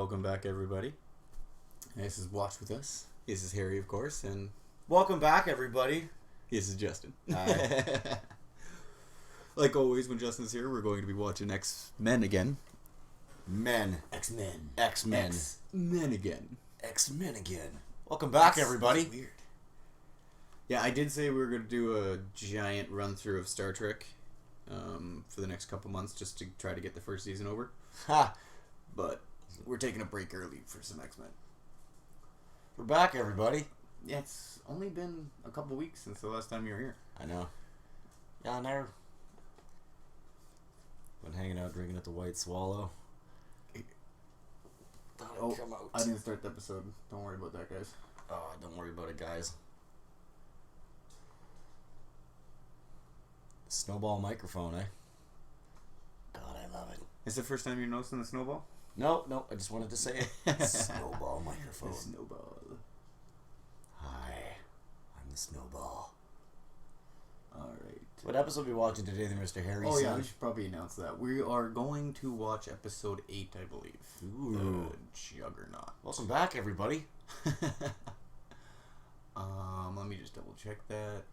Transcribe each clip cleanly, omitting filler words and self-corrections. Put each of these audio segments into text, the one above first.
Welcome back, everybody. This is Watch With Us. This is Harry, of course, and welcome back, everybody. this is Justin. Hi. Like always, when Justin's here, we're going to be watching X-Men again. Men. X-Men. X-Men. X-Men again. X-Men again. Welcome back, everybody. That's weird. Yeah, I did say we were going to do a giant run-through of Star Trek for the next couple months, just to try to get the first season over. Ha! But we're taking a break early for some X-Men. We're back, everybody. Yeah, it's only been a couple weeks since the last time you were here. I know. Yeah, I know. Been hanging out, drinking at the White Swallow. Oh, Come out. I didn't start the episode. Don't worry about that, guys. Oh, don't worry about it, guys. Snowball microphone, eh? God, I love it. Is the first time you're noticing the snowball? No, I just wanted to say it. Snowball microphone. The snowball. Hi, I'm the snowball. Alright. What episode are we watching today, Mr. Harry? Oh, yeah, we should probably announce that. We are going to watch episode 8, I believe. Ooh. The Juggernaut. Welcome back, everybody. Let me just double check that.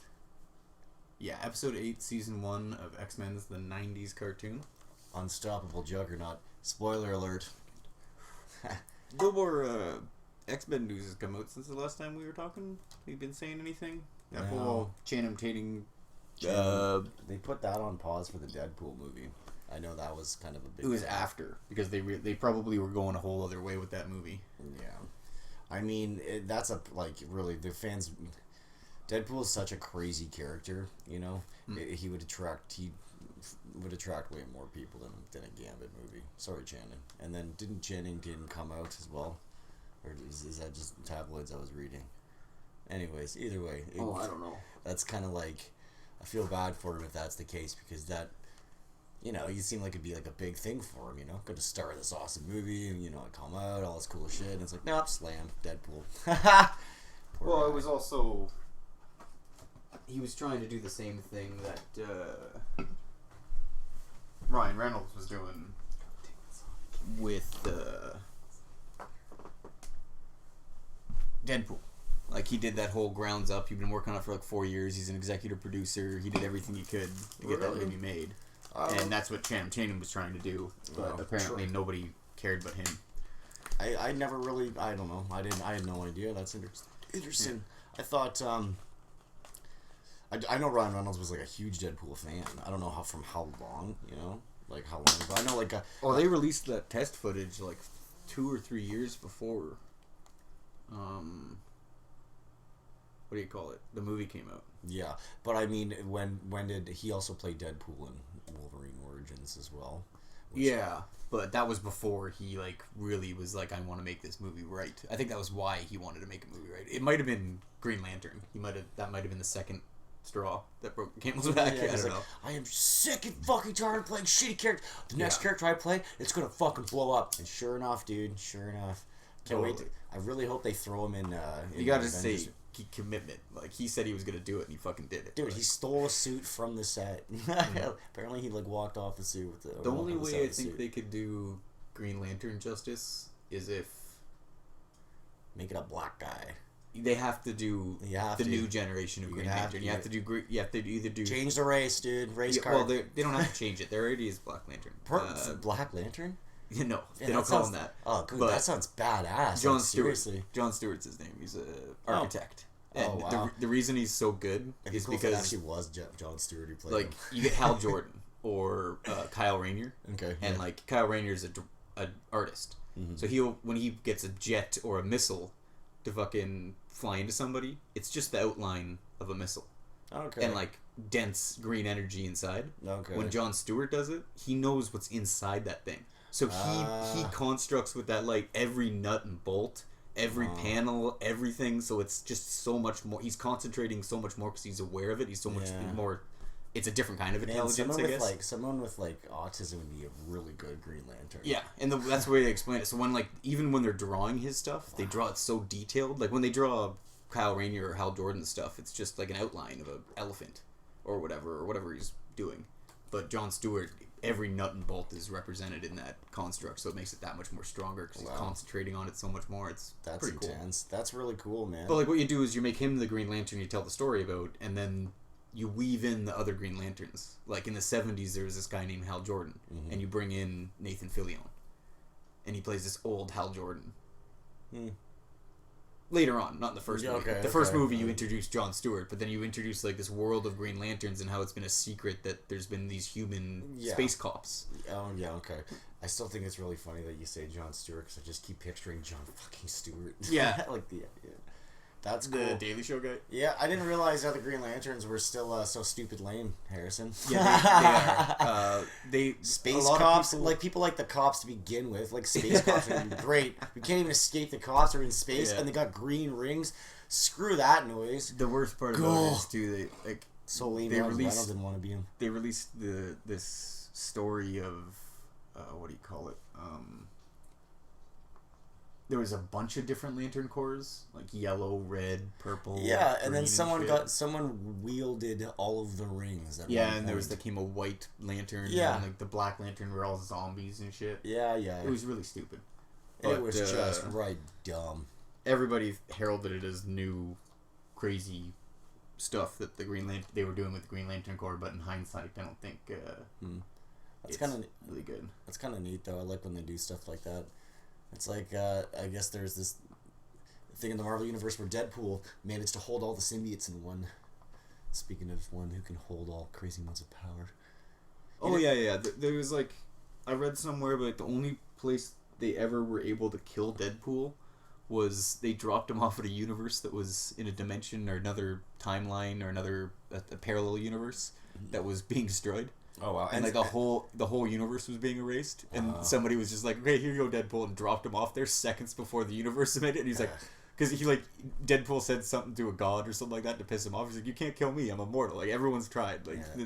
Yeah, episode 8, season 1 of X-Men's The 90's cartoon. Unstoppable Juggernaut. Spoiler alert. No more X-Men news has come out since the last time we were talking. We've been saying anything? That whole Channing Tatum... they put that on pause for the Deadpool movie. I know that was kind of a big... It was after, because they probably were going a whole other way with that movie. Yeah. I mean, that's a, like, really, the fans... Deadpool is such a crazy character, you know? He would attract way more people than a Gambit movie. Sorry, Channing. And then, didn't Channing Tatum come out as well? Or is that just tabloids I was reading? Anyways, either way. I don't know. That's kind of like... I feel bad for him if that's the case, because that... You know, you seem like it'd be like a big thing for him, you know? Going to star this awesome movie, and, you know, it come out, all this cool shit, and it's like, nope, slam, Deadpool. Well, it was also... He was trying to do the same thing that Ryan Reynolds was doing with Deadpool. Like, he did that whole grounds up. He'd been working on it for like 4 years. He's an executive producer. He did everything he could to get that movie made. And that's what Channing Tatum was trying to do. But apparently nobody cared but him. I never really... I don't know. I had no idea. That's interesting. Yeah. I thought... I know Ryan Reynolds was like a huge Deadpool fan. I don't know from how long, you know? Like how long ago. I know like... they released that test footage like 2 or 3 years before... what do you call it? The movie came out. Yeah, but I mean, when did he also play Deadpool in Wolverine Origins as well? Yeah, but that was before he like really was like, I want to make this movie right. I think that was why he wanted to make a movie right. It might have been Green Lantern. That might have been the second straw that broke the camel's back. I don't know. I am sick and fucking tired of playing shitty characters. The next character I play, it's gonna fucking blow up. And sure enough, dude. Sure enough. Can't wait. I really hope they throw him in. You gotta say commitment. Like, he said he was gonna do it, and he fucking did it. Dude, he stole a suit from the set. Apparently, he like walked off the suit with the only way I think they could do Green Lantern justice is if make it a black guy. They have to do the new generation of Green Lantern. You have to either do change the race, dude. Race card. Well, they don't have to change it. There already is Black Lantern. Black Lantern? No, they don't call him that. Oh, good. That sounds badass. John Stewart. John Stewart's his name. He's an architect. And wow. the reason he's so good is because it actually was John Stewart who played him. You get Hal Jordan or Kyle Rayner. Okay. And like Kyle Rayner's an artist, so when he gets a jet or a missile to fucking fly into somebody, it's just the outline of a missile. Okay. And like dense green energy inside. Okay. When John Stewart does it, he knows what's inside that thing. So he constructs with that light every nut and bolt, every panel, everything. So it's just so much more. He's concentrating so much more because he's aware of it. He's so much more. It's a different kind of intelligence, I guess. Someone with autism would be a really good Green Lantern. Yeah, and that's the way they explain it. So even when they're drawing his stuff, they draw it so detailed. Like when they draw Kyle Rayner or Hal Jordan stuff, it's just like an outline of an elephant or whatever he's doing. But John Stewart, every nut and bolt is represented in that construct, so it makes it that much more stronger because he's concentrating on it so much more. That's pretty intense. Cool. That's really cool, man. But like what you do is you make him the Green Lantern you tell the story about, and then you weave in the other Green Lanterns. Like in the 70s, there was this guy named Hal Jordan, and you bring in Nathan Fillion, and he plays this old Hal Jordan. Later on, not in the first movie. The first movie you introduce John Stewart, but then you introduce like this world of Green Lanterns and how it's been a secret that there's been these human space cops. Oh yeah, okay. I still think it's really funny that you say John Stewart because I just keep picturing John fucking Stewart. Yeah, That's cool. The Daily Show guy. Yeah, I didn't realize how the Green Lanterns were still so stupid lame, Harrison. Yeah, they are. Space cops, people like the cops to begin with. Like space cops are great. We can't even escape the cops. We're in space, and they got green rings. Screw that noise. The worst part about it is too so lame. Reynolds didn't want to be him. They released this story of what do you call it? There was a bunch of different Lantern Corps, like yellow, red, purple. Yeah, and then green someone wielded all of the rings. And there came a white lantern. Yeah, and like the black lantern were all zombies and shit. Yeah. It was really stupid. It was just right dumb. Everybody heralded it as new, crazy stuff that they were doing with the Green Lantern Corps, but in hindsight, I don't think that's kind of really good. That's kind of neat, though. I like when they do stuff like that. It's like I guess there's this thing in the Marvel Universe where Deadpool managed to hold all the symbiotes in one. Speaking of one who can hold all crazy amounts of power. Yeah. There was like, I read somewhere, but the only place they ever were able to kill Deadpool was they dropped him off at a universe that was in a dimension or another timeline or another a parallel universe that was being destroyed. Oh wow! And like the whole universe was being erased, and somebody was just like, "Okay, here you go, Deadpool," and dropped him off there seconds before the universe made it. And he's like, because Deadpool said something to a god or something like that to piss him off. He's like, "You can't kill me. I'm immortal. Like everyone's tried.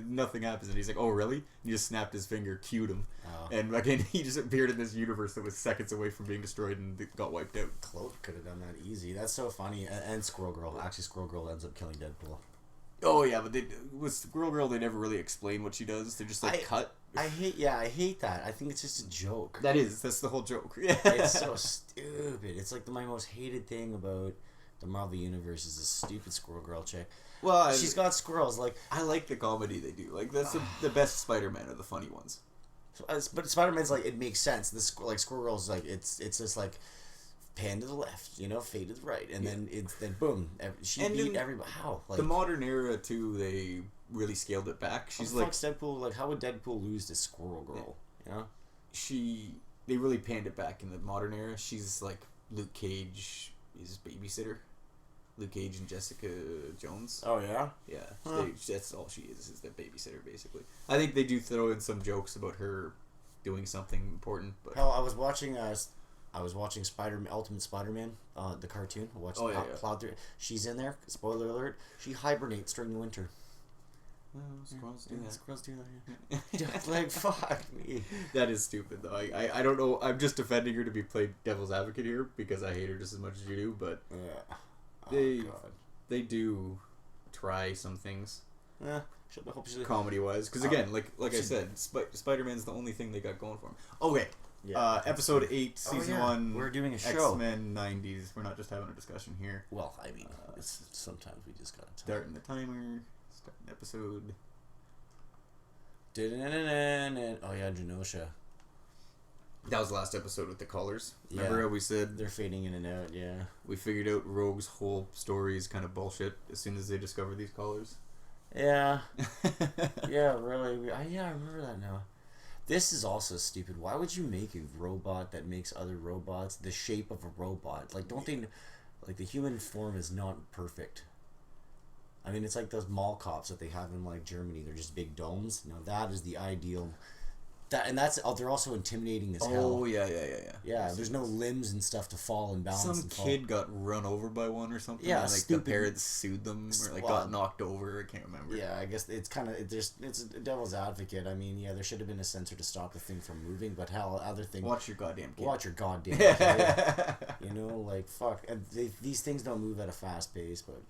Nothing happens." And he's like, "Oh really?" And he just snapped his finger, cued him, and again he just appeared in this universe that was seconds away from being destroyed and got wiped out. Cloak could have done that easy. That's so funny. And Squirrel Girl. Actually, Squirrel Girl ends up killing Deadpool. Oh yeah, but with Squirrel Girl, they never really explain what she does. They're just cut. I hate that. I think it's just a joke. That's the whole joke. Yeah. It's so stupid. It's like my most hated thing about the Marvel Universe is this stupid Squirrel Girl chick. Well, she's got squirrels. Like I like the comedy they do. Like that's the best Spider-Man are the funny ones. But Spider-Man's like it makes sense. This Squirrel Girl's like it's just like. Pan to the left, fade to the right, and then boom, she beat everybody. How? Like, the modern era too, they really scaled it back. She's like Deadpool. Like, how would Deadpool lose to Squirrel Girl? They really panned it back in the modern era. She's like Luke Cage is babysitter. Luke Cage and Jessica Jones. Oh yeah. Yeah, that's all she is the babysitter basically. I think they do throw in some jokes about her doing something important. But hell, I was watching Ultimate Spider-Man, the cartoon. I watched plowed through it. She's in there. Spoiler alert. She hibernates during the winter. Squirrels do that. Squirrels do that. Yeah. Like fuck me. That is stupid though. I don't know. I'm just defending her to be played devil's advocate here because I hate her just as much as you do. But they do try some things. Yeah. Comedy wise, because again, like I said, Spider-Man's the only thing they got going for him. Okay. Yeah. Episode 8, Season 1. We're doing a show. X-Men 90's. We're not just having a discussion here. Well, I mean, sometimes we just gotta starting the timer. Starting the episode. Oh yeah, Genosha. That was the last episode with the colors. Remember how we said they're fading in and out? Yeah. We figured out Rogue's whole story is kind of bullshit as soon as they discover these colors. Yeah. Yeah, really. I remember that now. This is also stupid. Why would you make a robot that makes other robots the shape of a robot? Like, don't they... Like, the human form is not perfect. I mean, it's like those mall cops that they have in, like, Germany. They're just big domes. Now, that is the ideal... they're also intimidating as hell. Oh, yeah. Yeah, there's no limbs and stuff to fall and balance. Some kid got run over by one or something. Yeah, and, like, the parents sued them or, got knocked over. I can't remember. Yeah, I guess it's kind of... It's a devil's advocate. I mean, yeah, there should have been a sensor to stop the thing from moving, but hell, other thing... Watch your goddamn kid. Watch your goddamn kid. Like, fuck. And these things don't move at a fast pace, but...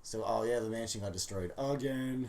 So, the mansion got destroyed again.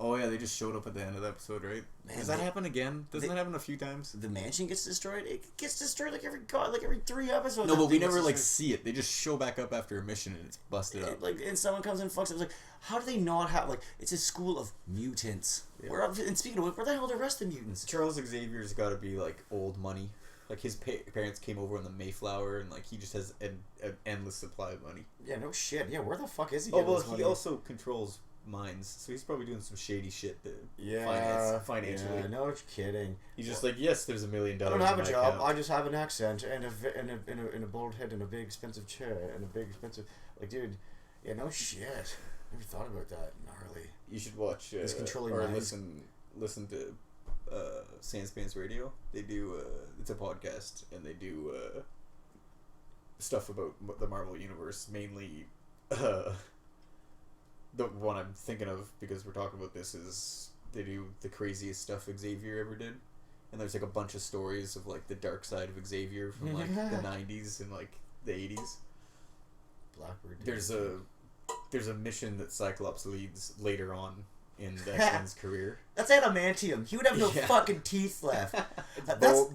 Oh yeah, they just showed up at the end of the episode, right? Man, does that happen again? Doesn't that happen a few times? The mansion gets destroyed. It gets destroyed like every 3 episodes. No, but we never see it. They just show back up after a mission and it's busted up. And someone comes and fucks it. It's like, how do they not have it's a school of mutants? Yeah. And speaking of which, where the hell are the rest of the mutants? Charles Xavier's got to be old money. Like his parents came over on the Mayflower and he just has an endless supply of money. Yeah, no shit. Yeah, where the fuck is he? Oh well, he also controls mines, so he's probably doing some shady shit financially. Yeah, no kidding. He's just yes, there's $1 million. I don't have a job. I just have an accent and a bald head and a big expensive chair and a big expensive dude. Yeah, no shit. Never thought about that. Gnarly. You should watch he's controlling or listen to Sandspans Radio. They do it's a podcast and they do stuff about the Marvel Universe, mainly the one I'm thinking of because we're talking about this is they do the craziest stuff Xavier ever did, and there's like a bunch of stories of like the dark side of Xavier from like the 90s and like the 80s. Blackbird. There's a mission that Cyclops leads later on in the X-Men's career. That's adamantium. He would have no fucking teeth left.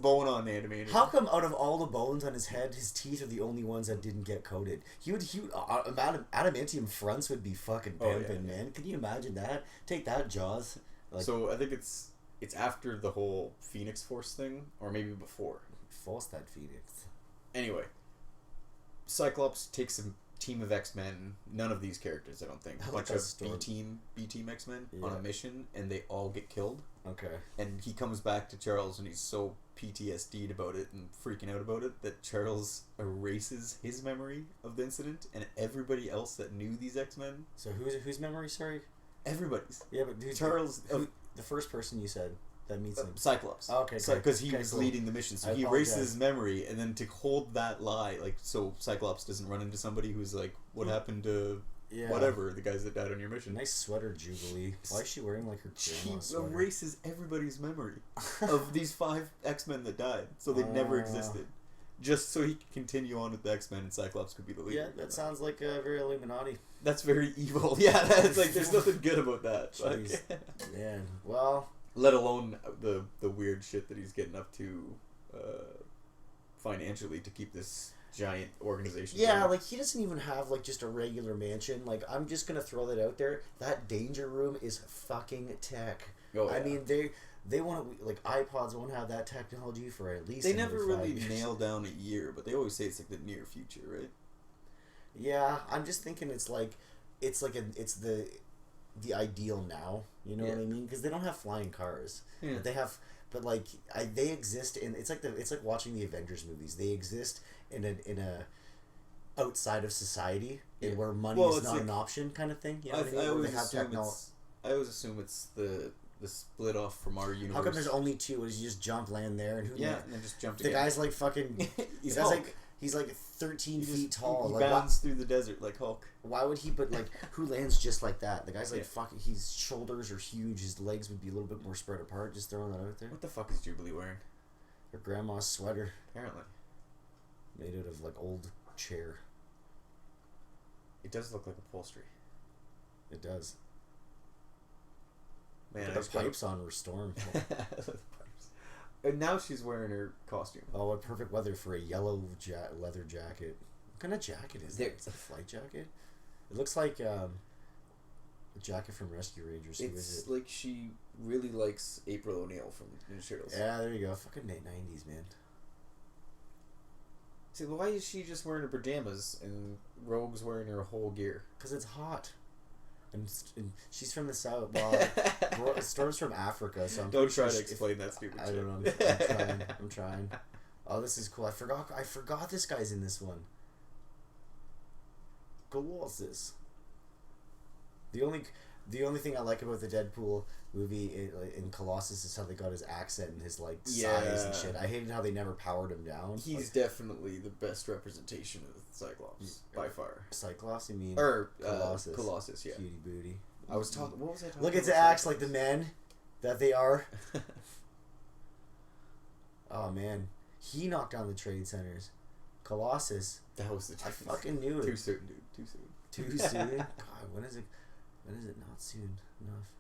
Bone on adamantium. How come out of all the bones on his head, his teeth are the only ones that didn't get coated? Adamantium fronts would be fucking pimping, man. Can you imagine that? Take that, Jaws. Like, so I think it's after the whole Phoenix Force thing, or maybe before. Force that Phoenix. Anyway, Cyclops takes a team of X-Men, none of these characters, I don't think, a bunch of B-team X-Men on a mission, and they all get killed. Okay. And he comes back to Charles, and he's so PTSD'd about it and freaking out about it that Charles erases his memory of the incident, and everybody else that knew these X-Men. So whose memory? Sorry. Everybody's. Yeah, but who's Charles? The first person you said that meets him. Cyclops. Oh, okay. Because he was leading the mission, so he erases his memory, and then to hold that lie, like, so Cyclops doesn't run into somebody who's like, "What happened to whatever the guys that died on your mission?" Nice sweater, Jubilee. Why is she wearing like her grandma sweater? He erases everybody's memory of these 5 X-Men that died, so they never existed. Just so he could continue on with the X-Men and Cyclops could be the leader. Yeah, that sounds like very Illuminati. That's very evil. Yeah, that's like, there's nothing good about that. Jeez. Man, well... Let alone the weird shit that he's getting up to financially to keep this giant organization going. Like, he doesn't even have, like, just a regular mansion. Like, I'm just gonna throw that out there. That Danger Room is fucking tech. Oh, yeah. I mean, they want to, like, iPods won't have that technology for at least They never really years. nail down a year, but they always say it's like the near future, right? Yeah, I'm just thinking it's the ideal now. You know what I mean? Because they don't have flying cars. Yeah. But they have, they exist in. It's like watching the Avengers movies. They exist in a outside of society where money is not an option, kind of thing. You know what I mean? I always assume it's the split off from our universe. How come there's only 2? Is you just jump, land there, and who? Yeah, and then just jump. The guy's like fucking. He's like 13 feet tall. He bounds through the desert like Hulk. Why would he? But like, who lands just like that? The guy's like fucking. His shoulders are huge. His legs would be a little bit more spread apart. Just throwing that out there. What the fuck is Jubilee wearing? Her grandma's sweater. Apparently. Made out of like old chair. It does look like upholstery. It does. Man, the pipes on her Storm. And now she's wearing her costume. Oh, what perfect weather for a yellow leather jacket. What kind of jacket is that? Is that a flight jacket? It looks like a jacket from Rescue Rangers. It's like she really likes April O'Neil from Ninja Turtles. Yeah, there you go. Fucking 90's, man. See, why is she just wearing her pajamas and Rogue's wearing her whole gear? Because it's hot. And she's from the south. Well, Storm's from Africa, so don't try to explain that stupid shit. I don't know. I'm trying. Oh, this is cool. I forgot this guy's in this one. Colossus. The only thing I like about the Deadpool movie in Colossus is how they got his accent and his like size and shit. I hated how they never powered him down. He's definitely the best representation of Cyclops by far. Cyclops, you mean? Or Colossus. Colossus, yeah. Cutie booty. What was I talking? Look at the acts like the men that they are. Oh man, he knocked down the trade centers. Colossus. That was the. I fucking knew it. Too soon, dude. Too soon. Too soon. God, when is it? When is it not soon enough?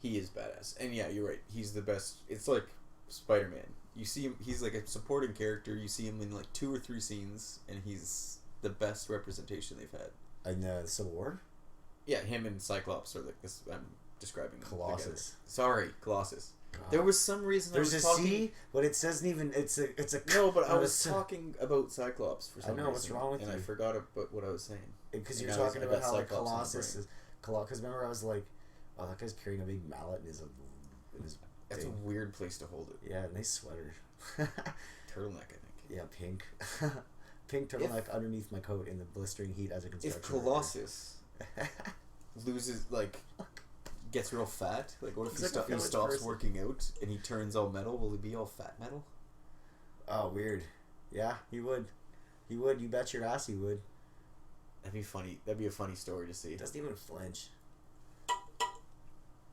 He is badass, and yeah, you're right. He's the best. It's like Spider-Man. You see him. He's like a supporting character. You see him in like 2 or 3 scenes, and he's the best representation they've had. In the Civil War. Yeah, him and Cyclops are like this. I'm describing Colossus. Together. Sorry, Colossus. God. There was some reason there's I was a talking... C, but it doesn't even. It's a. No, but I was talking about Cyclops for some reason. I know what's wrong with you. And I forgot about what I was saying. Because you're talking about how like Colossus is. Because remember I was like, oh, that guy's carrying a big mallet in his. That's a weird place to hold it. Yeah, nice sweater. Turtleneck, I think. Yeah, pink. Pink turtleneck underneath my coat in the blistering heat as a construction. If Colossus loses, like, gets real fat, like, what if he stops working out and he turns all metal? Will he be all fat metal? Oh, weird. Yeah, he would. He would. You bet your ass he would. That'd be funny. That'd be a funny story to see. Doesn't even flinch.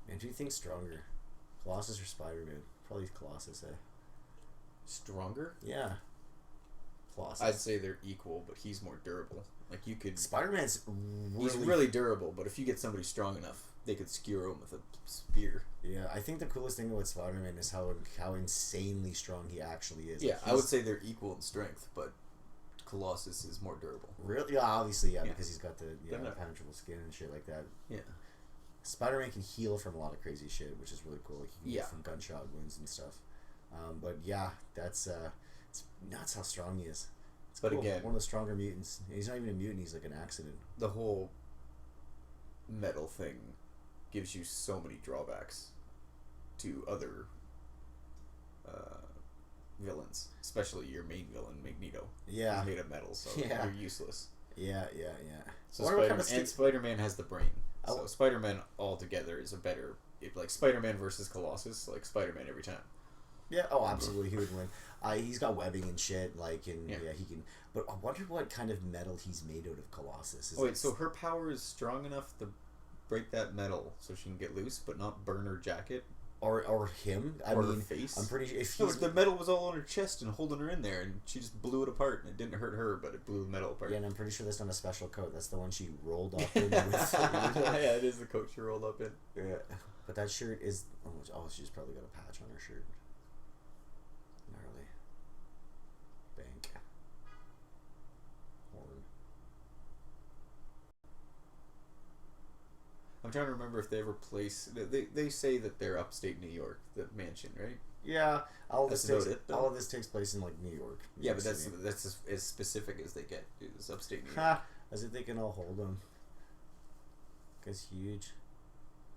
Man, who do you think's stronger? Colossus or Spider-Man? Probably Colossus, eh? Stronger? Yeah. Colossus. I'd say they're equal, but he's more durable. Like you could. Spider-Man's He's really durable, but if you get somebody strong enough, they could skewer him with a spear. Yeah, I think the coolest thing about Spider-Man is how insanely strong he actually is. Yeah, like, I would say they're equal in strength, but Colossus is more durable. Really? Yeah, obviously, yeah, because he's got the penetrable skin and shit like that. Yeah. Spider-Man can heal from a lot of crazy shit, which is really cool. Like, he can heal from gunshot wounds and stuff. But yeah, that's it's nuts how strong he is. It's but cool. Again, one of the stronger mutants. He's not even a mutant. He's like an accident. The whole metal thing gives you so many drawbacks to other villains, especially your main villain, Magneto. Yeah, he's made of metal, so you're useless. Yeah. So Spider-Man has the brain. So Spider-Man altogether is a better, like Spider-Man versus Colossus, like Spider-Man every time. Yeah. Oh, absolutely, he would win. He's got webbing and shit, like, and he can. But I wonder what kind of metal he's made out of Colossus. So her power is strong enough to break that metal so she can get loose, but not burn her jacket. Or him. I mean, her face. I'm pretty if no, the metal was all on her chest and holding her in there, and she just blew it apart, and it didn't hurt her, but it blew the metal apart. Yeah, and I'm pretty sure that's not a special coat. That's the one she rolled up in. With, yeah, it is the coat she rolled up in. Yeah, but that shirt is. Oh, she's probably got a patch on her shirt. Gnarly. Bank. Horn. I'm trying to remember if they ever place. They say that they're upstate New York, the mansion, right? Yeah, all of this takes place in like New York. Yeah, but that's as specific as they get. Is upstate New York. Ha! As if they can all hold him. Guy's huge.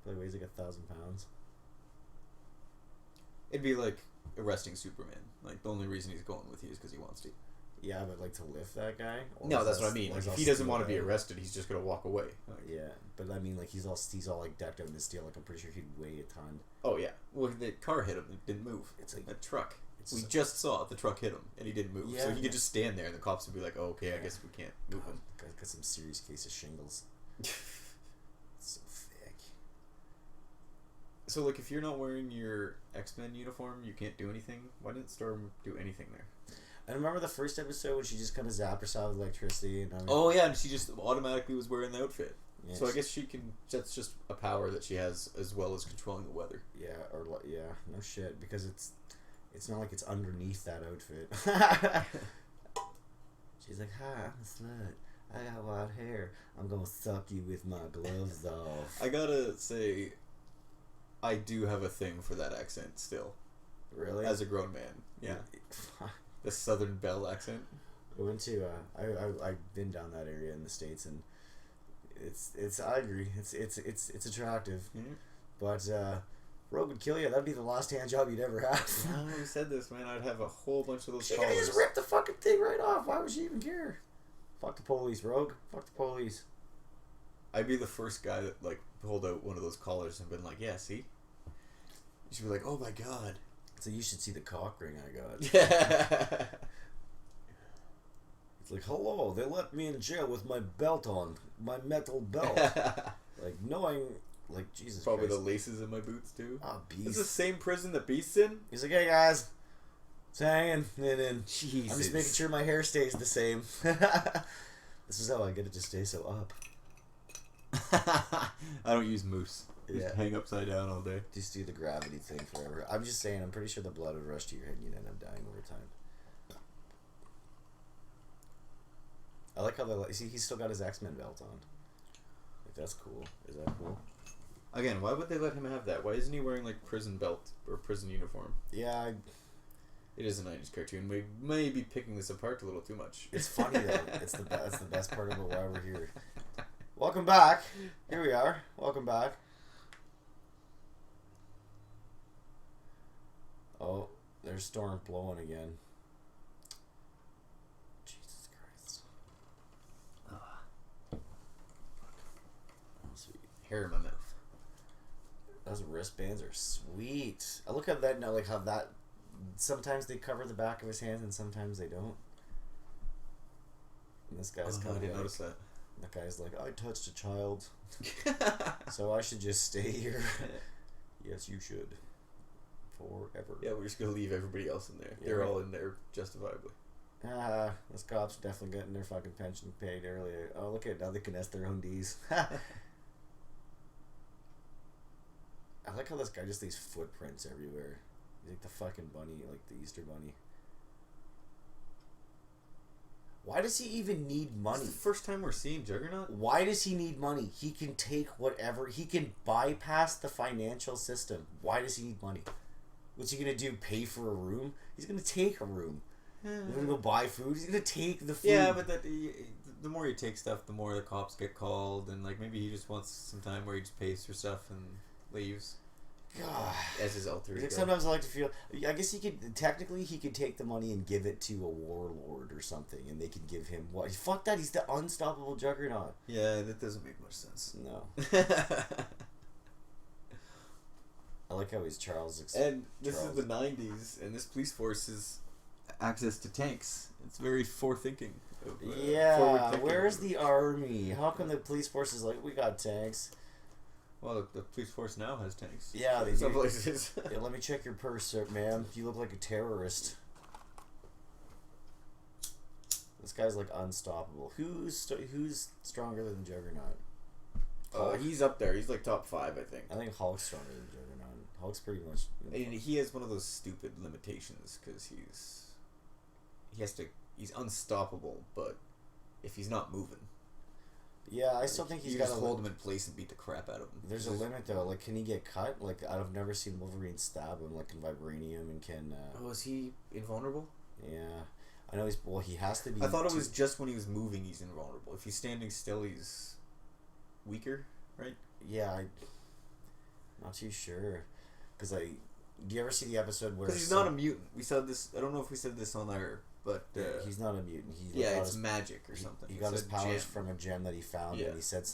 Probably weighs like 1,000 pounds. It'd be like arresting Superman. Like the only reason he's going with you is because he wants to. Yeah, but like to lift that guy? No, that's what I mean. Like if he doesn't want to be arrested, he's just gonna walk away. Like, yeah, but I mean, like he's all like decked out in steel. Like I'm pretty sure he'd weigh a ton. Oh yeah. Well, the car hit him. It didn't move. It's like a truck. We just saw it. The truck hit him, and he didn't move. Yeah, so he could just stand there, and the cops would be like, "Oh, okay, I guess we can't move him." Guy's got some serious case of shingles. So thick. So, like, if you're not wearing your X-Men uniform, you can't do anything. Why didn't Storm do anything there? I remember the first episode when she just kind of zapped herself with electricity. And oh yeah, and she just automatically was wearing the outfit. Yeah, so I guess she can. That's just a power that she has, as well as controlling the weather. Yeah, no shit, because it's not like it's underneath that outfit. She's like, "Hi, I'm a slut. I got wild hair. I'm gonna suck you with my gloves off." I gotta say, I do have a thing for that accent still. Really? As a grown man, yeah. The Southern Belle accent. I went to I've been down that area in the States, and it's I agree, it's attractive, but Rogue would kill you. That'd be the last hand job you'd ever have. No, you said this, man. I'd have a whole bunch of those. She could just rip the fucking thing right off. Why would she even care? Fuck the police, Rogue. Fuck the police. I'd be the first guy that like pulled out one of those collars and been like, "Yeah, see." You should be like, "Oh my god." So you should see the cock ring I got. Yeah. It's like, hello, they let me in jail with my belt on, my metal belt. Like knowing, like Jesus. Probably Christ. the laces in my boots too. Oh, Beast. It's the same prison that Beast's in. He's like, hey guys, it's hanging, and then Jesus. I'm just making sure my hair stays the same. This is how I get it to stay so up. I don't use mousse. Yeah. Just hang upside down all day. Just do the gravity thing forever. I'm just saying, I'm pretty sure the blood would rush to your head and you'd end up dying over time. I like how they see he's still got his X-Men belt on. Like, that's cool. Is that cool? Again, why would they let him have that? Why isn't he wearing like prison belt or prison uniform? Yeah, it is a 90's cartoon. We may be picking this apart a little too much. It's funny though. That's the best part about why we're here. Welcome back. Here we are. Welcome back. Oh, there's Storm blowing again. Jesus Christ. Oh, sweet. Hair in my mouth. Those wristbands are sweet. I look at that now, like how that sometimes they cover the back of his hands and sometimes they don't. And this guy's kind of like, notice that. That guy's like, I touched a child, so I should just stay here. Yes, you should. forever. Yeah, we're just gonna leave everybody else in there. Yeah. They're all in there justifiably. Those cops are definitely getting their fucking pension paid earlier. Oh, look at now they can S their own Ds. I like how this guy just leaves footprints everywhere. He's like the fucking bunny, like the Easter bunny. Why does he even need money? It's the first time we're seeing Juggernaut. Why does he need money? He can take whatever. He can bypass the financial system. Why does he need money? What's he gonna do? Pay for a room? He's gonna take a room. He's gonna go buy food. He's gonna take the food. Yeah, but the more you take stuff, the more the cops get called, and like maybe he just wants some time where he just pays for stuff and leaves. God. As his alter ego. Like sometimes I like to feel. I guess he could take the money and give it to a warlord or something, and they could give him what? Fuck that! He's the unstoppable Juggernaut. Yeah, that doesn't make much sense. No. I like how he's Charles. And this is the 90's, and this police force is access to tanks. It's very forward-thinking. Where's the army? How come the police force is like, we got tanks? Well, the police force now has tanks. Yeah, they some do. places. Yeah, let me check your purse, sir, ma'am. You look like a terrorist. This guy's like unstoppable. Who's stronger than Juggernaut? He's up there. He's like top 5, I think. I think Hulk's stronger than Juggernaut. Hulk's pretty much. And he has one of those stupid limitations because he's unstoppable, but if he's not moving. Yeah, I still think he's got to hold him in place and beat the crap out of him. There's a limit though. Like, can he get cut? Like, I've never seen Wolverine stab him. Like, in vibranium and can. Is he invulnerable? Yeah, I know he has to be. I thought it was just when he was moving he's invulnerable. If he's standing still, he's weaker, right? Yeah, I'm not too sure. Do you ever see the episode where? Because he's not a mutant. We said this. I don't know if we said this on our. But he's not a mutant. It's magic or something. He got his powers gem. from a gem that he found, and he said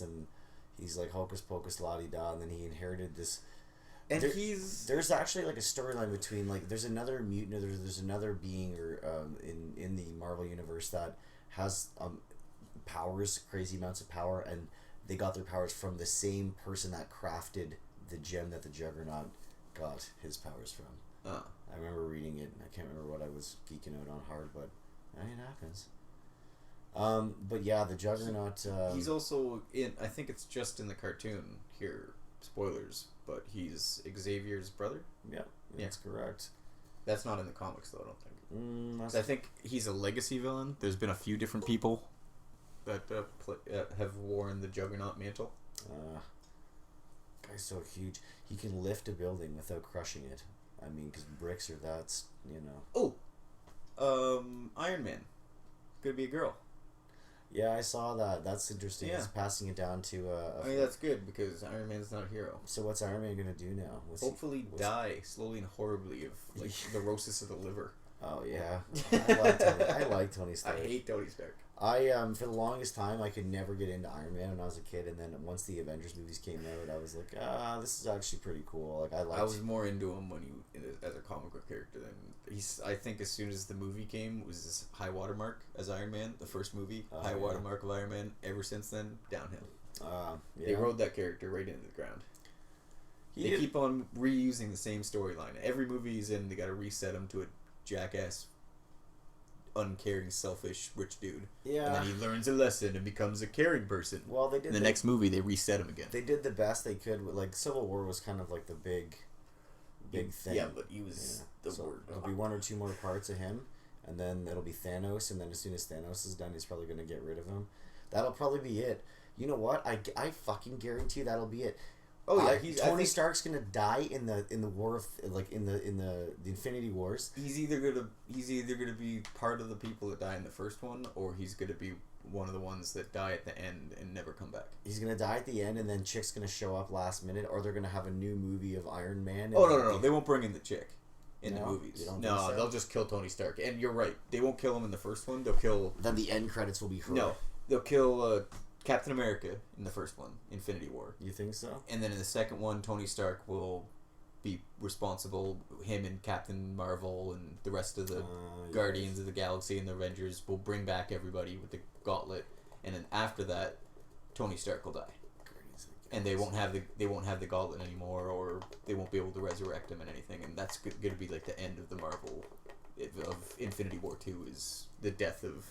he's like hocus pocus la di da, and then he inherited this. And there's actually like a storyline between like there's another mutant or there's another being or in the Marvel universe that has powers, crazy amounts of power, and they got their powers from the same person that crafted the gem that the Juggernaut got his powers from. I remember reading it, and I can't remember what I was geeking out on hard, but it happens. But yeah, the Juggernaut. He's also in. I think it's just in the cartoon here. Spoilers, but he's Xavier's brother. Yeah, that's correct. That's not in the comics, though. I don't think. I think he's a legacy villain. There's been a few different people that have worn the Juggernaut mantle. Guy's so huge. He can lift a building without crushing it. I mean, because bricks are that's, Iron Man. Could be a girl. Yeah, I saw that. That's interesting. Yeah. He's passing it down to that's good because Iron Man's not a hero. So what's Iron Man gonna do now? Hopefully die slowly and horribly of like cirrhosis of the liver. Oh yeah, I like Tony Stark. I hate Tony Stark. For the longest time I could never get into Iron Man when I was a kid, and then once the Avengers movies came out, I was like, this is actually pretty cool. Like I was more into him when as a comic book character than I think as soon as the movie came, it was this high watermark as Iron Man, the first movie, watermark of Iron Man. Ever since then, downhill. They rode that character right into the ground. They keep on reusing the same storyline. Every movie he's in, they got to reset him to a jackass, uncaring, selfish, rich dude. Yeah. And then he learns a lesson and becomes a caring person. Well, they did. In the next movie, they reset him again. They did the best they could. Like Civil War was kind of like the big thing. Yeah, but he was word. There'll be one or two more parts of him, and then it'll be Thanos. And then as soon as Thanos is done, he's probably going to get rid of him. That'll probably be it. You know what? I fucking guarantee that'll be it. Oh yeah, Tony Stark's gonna die in the war of in the Infinity Wars. He's either gonna be part of the people that die in the first one, or he's gonna be one of the ones that die at the end and never come back. He's gonna die at the end, and then Chick's gonna show up last minute, or they're gonna have a new movie of Iron Man. Oh no, they won't bring in the Chick in the movies. No, they'll just kill Tony Stark. And you're right, they won't kill him in the first one. They'll kill. Then the end credits will be her. No, they'll kill Captain America in the first one, Infinity War. You think so? And then in the second one, Tony Stark will be responsible. Him and Captain Marvel and the rest of the Guardians of the Galaxy and the Avengers will bring back everybody with the gauntlet. And then after that, Tony Stark will die. and they won't have the gauntlet anymore, or they won't be able to resurrect him and anything, and that's going to be like the end of the Marvel of Infinity War 2 is the death of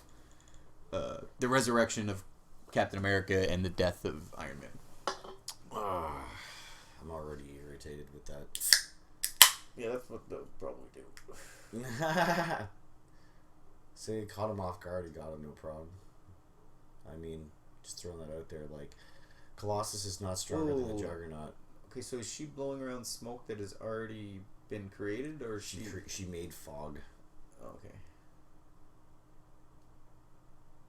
the resurrection of Captain America and the death of Iron Man. I'm already irritated with that. Yeah, that's what they'll probably do. So he caught him off guard. He got him, no problem. I mean, just throwing that out there. Like, Colossus is not stronger than the Juggernaut. Okay, so is she blowing around smoke that has already been created, or she made fog? Okay.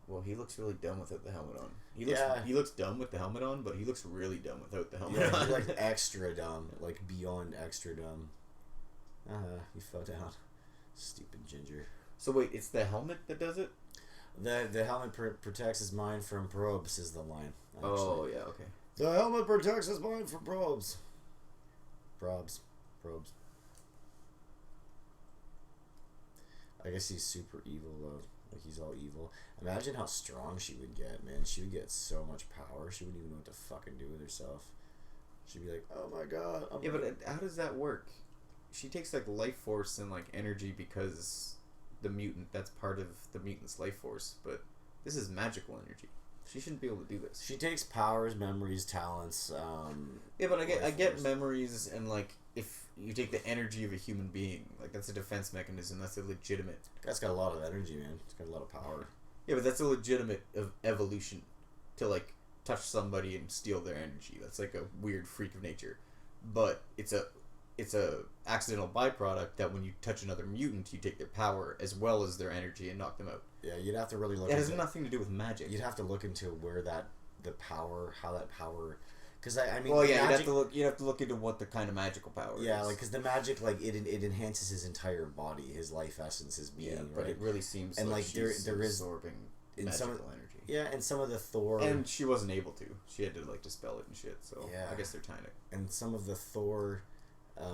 Well, he looks really dumb without the helmet on. He looks dumb with the helmet on, but he looks really dumb without the helmet on. He's like extra dumb, like beyond extra dumb. He fell down. Stupid ginger. So wait, it's the helmet that does it? The helmet protects his mind from probes is the line. Actually. Oh yeah, okay. The helmet protects his mind from probes. Probes. I guess he's super evil though. Like, he's all evil. Imagine how strong she would get, man. She would get so much power. She wouldn't even know what to fucking do with herself. She'd be like, oh my god. Yeah, but how does that work? She takes, like, life force and, like, energy because the mutant, that's part of the mutant's life force. But this is magical energy. She shouldn't be able to do this. She takes powers, memories, talents. Yeah, but I get memories, and, like, if you take the energy of a human being, like, that's a defense mechanism. That's a legitimate. That's got a lot of energy, man. It's got a lot of power. Yeah, but that's a legitimate of evolution to, like, touch somebody and steal their energy. That's like a weird freak of nature. But it's a accidental byproduct that when you touch another mutant, you take their power as well as their energy and knock them out. Yeah, you'd have to really look. It has nothing to do with magic. You'd have to look into where how that power. Because I mean, well, yeah, you'd have to look into what the kind of magical power. Yeah, is. like because the magic, like it enhances his entire body, his life essence, his being. Yeah, but right? It really seems and like there is absorbing in magical energy. Yeah, and some of the Thor, and she wasn't able to. She had to like dispel it and shit. So yeah, I guess they're trying to. And some of the Thor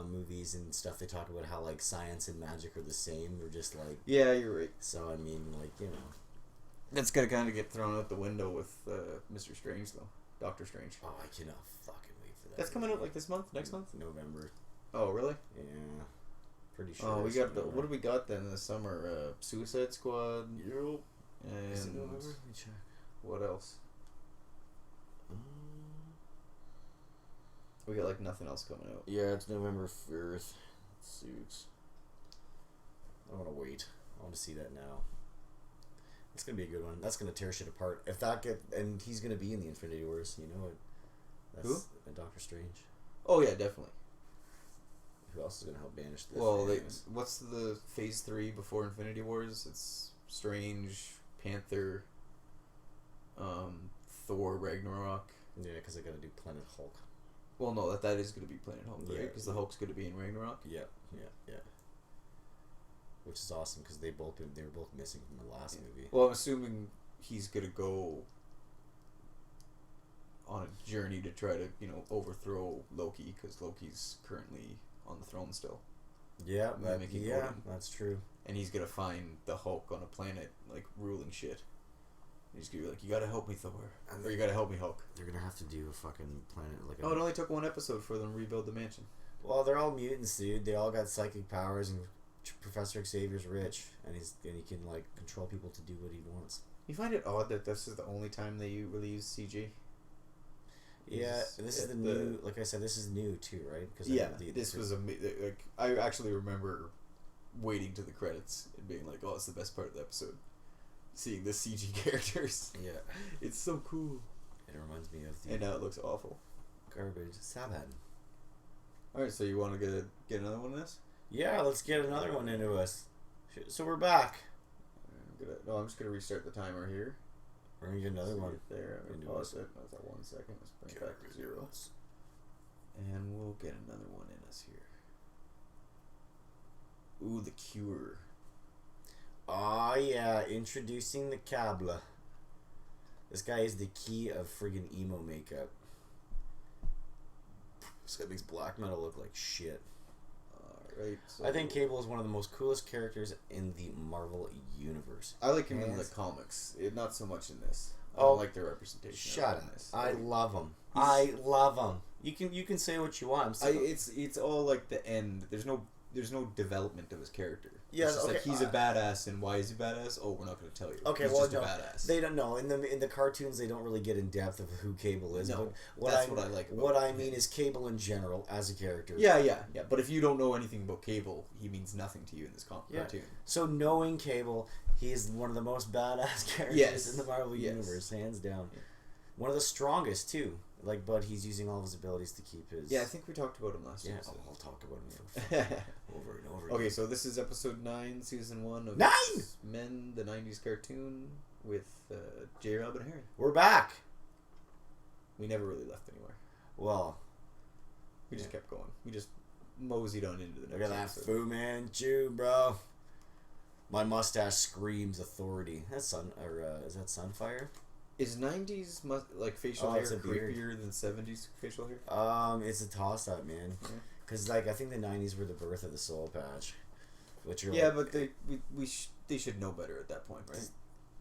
movies and stuff, they talk about how like science and magic are the same. They're just like yeah, you're right. So I mean, like that's gonna kind of get thrown out the window with Mr. Strange though, Doctor Strange. Oh, I cannot fucking wait for that. That's coming out like this month, next month, November. Oh really? Yeah, pretty sure. Oh, we got what do we got then in the summer? Suicide Squad. Yep. And is it November? Let me check. What else? We got like nothing else coming out. Yeah, it's November 1st. Suits. I don't want to wait. I want to see that now. It's gonna be a good one. That's gonna tear shit apart. If that and he's gonna be in the Infinity Wars. You know it. That's Doctor Strange. Oh yeah, definitely. Who else is gonna help banish this? Well, what's the Phase 3 before Infinity Wars? It's Strange, Panther, Thor, Ragnarok. Yeah, because I gotta do Planet Hulk. Well, no, that is going to be Planet Hulk, right? Because the Hulk's going to be in Ragnarok. Yeah. Which is awesome because they were both missing from the last movie. Well, I'm assuming he's going to go on a journey to try to overthrow Loki because Loki's currently on the throne still. Yeah, that's true. And he's going to find the Hulk on a planet like ruling shit. He's gonna be like, you gotta help me, Thor, or you gotta help me, Hulk. They're gonna have to do a fucking planet like. It only took one episode for them to rebuild the mansion. Well, they're all mutants, dude. They all got psychic powers, and Professor Xavier's rich, and he can like control people to do what he wants. You find it odd that this is the only time they really use CG? Yeah, this is the new. Like I said, this is new too, right? This was like I actually remember waiting to the credits and being like, "Oh, it's the best part of the episode." Seeing the CG characters. Yeah. It's so cool. It reminds me of and now it looks awful. Garbage. Sad. Alright, so you want to get another one of this? Yeah, let's get another one into us. So we're back. I'm just going to restart the timer here. We're going to get another one. There. I'm going to pause it. That's that 1 second. Let's bring it back to 0. And we'll get another one in us here. Ooh, The Cure. Oh yeah, introducing the Kabla. This guy is the key of friggin' emo makeup. This guy makes black metal look like shit. Alright. So I think Cable is one of the most coolest characters in the Marvel universe. I like him in the comics, not so much in this. I don't like their representation. Shut up. I love him. You can say what you want. It's all like the end. There's no development of his character. Yeah, it's just like he's a badass, and why is he badass? Oh, we're not going to tell you. Okay, he's just no, a badass. They don't know in the cartoons. They don't really get in depth of who Cable is. No, but that's what I like. What I mean is Cable in general as a character. Yeah. But if you don't know anything about Cable, he means nothing to you in this cartoon. So knowing Cable, he is one of the most badass characters in the Marvel universe, hands down. Yeah. One of the strongest too. But he's using all of his abilities to keep his... Yeah, I think we talked about him last episode. I'll talk about him over and over again. Okay, so this is episode 9, season 1 of 9! Men, the 90s cartoon with JRob and Harry. We're back! We never really left anywhere. Well... We just kept going. We just moseyed on into the next Look at that episode. Fu Manchu, bro. My mustache screams authority. That's is that Sunfire? Is 90s facial hair creepier than 70s facial hair? It's a toss up, man. Because I think the 90s were the birth of the soul patch, which are but they should know better at that point, right?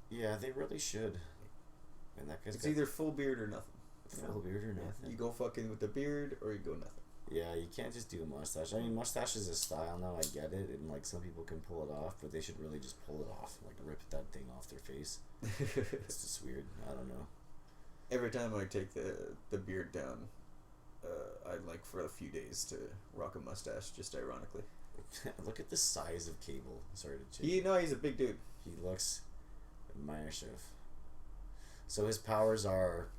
Yeah, they really should. And it's either full beard or nothing. Full beard or nothing. You go fucking with the beard, or you go nothing. Yeah, you can't just do a mustache. I mean, mustache is a style now. I get it, and some people can pull it off, but they should really just pull it off, rip that thing off their face. It's just weird. I don't know. Every time I take the beard down, I'd like for a few days to rock a mustache, just ironically. Look at the size of Cable. Sorry to change. He's a big dude. He looks massive. So his powers are.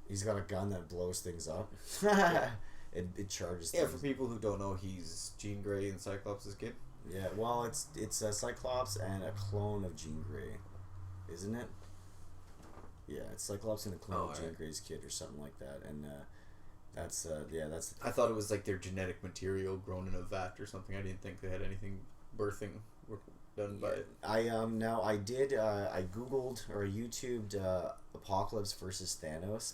He's got a gun that blows things up. It charges. Yeah, for people who don't know, he's Jean Grey and Cyclops' kid. Yeah, well, it's a Cyclops and a clone of Jean Grey, isn't it? Yeah, it's Cyclops and a clone of Jean Grey's kid or something like that, and that's. I thought it was like their genetic material grown in a vat or something. I didn't think they had anything birthing done by it. I googled or YouTubed Apocalypse versus Thanos.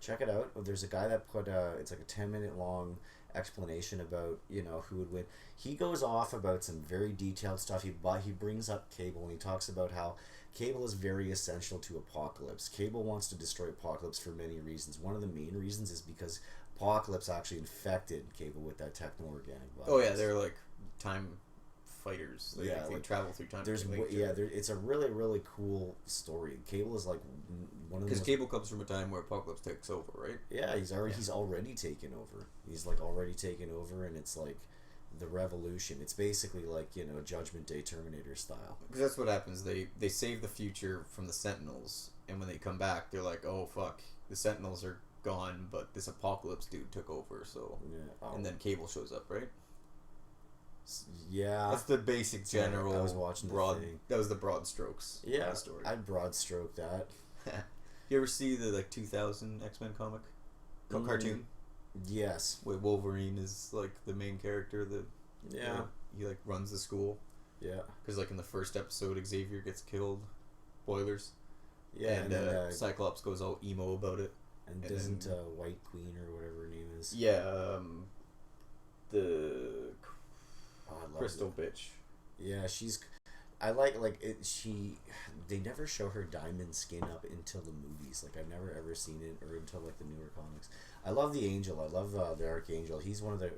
Check it out. There's a guy that put it's like a 10-minute long explanation about who would win. He goes off about some very detailed stuff. He brings up Cable and he talks about how Cable is very essential to Apocalypse. Cable wants to destroy Apocalypse for many reasons. One of the main reasons is because Apocalypse actually infected Cable with that techno-organic virus. Oh yeah, they're like time fighters. They travel through time. It's a really, really cool story. Cable is one of the because Cable comes from a time where Apocalypse takes over, right? Yeah, he's already taken over. He's already taken over, and it's the revolution. It's basically Judgment Day Terminator style. Because that's what happens. They save the future from the Sentinels, and when they come back, they're like, oh fuck, the Sentinels are gone, but this Apocalypse dude took over. So and then Cable shows up, right? Yeah, that's the basic general. I was watching broad. That was the broad strokes. Yeah, of the story. I'd broad stroke that. You ever see the 2000 X-Men comic cartoon? Yes. Where Wolverine is the main character. He runs the school. Yeah. Because in the first episode, Xavier gets killed. Spoilers. Yeah, and then, Cyclops goes all emo about it. And doesn't White Queen or whatever her name is? Yeah. The Crystal bitch. Yeah, she's. I they never show her diamond skin up until the movies. I've never ever seen it or until the newer comics. I love the Angel. I love the Archangel. He's one of the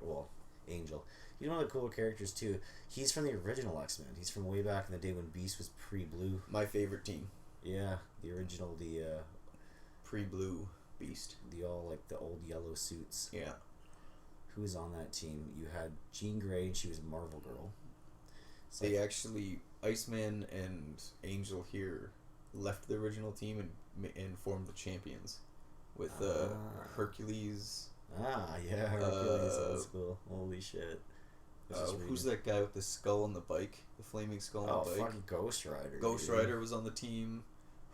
Angel. He's one of the cool characters too. He's from the original X-Men. He's from way back in the day when Beast was pre-blue. My favorite team. Yeah, the original, the pre-blue Beast. The the old yellow suits. Yeah. Who was on that team? You had Jean Grey, and she was Marvel Girl. They actually, Iceman and Angel here left the original team and formed the Champions with Hercules. Hercules. That's cool. Holy shit. Who's that guy with the skull on the bike? The flaming skull on the bike? Fucking Ghost Rider. Ghost Rider was on the team.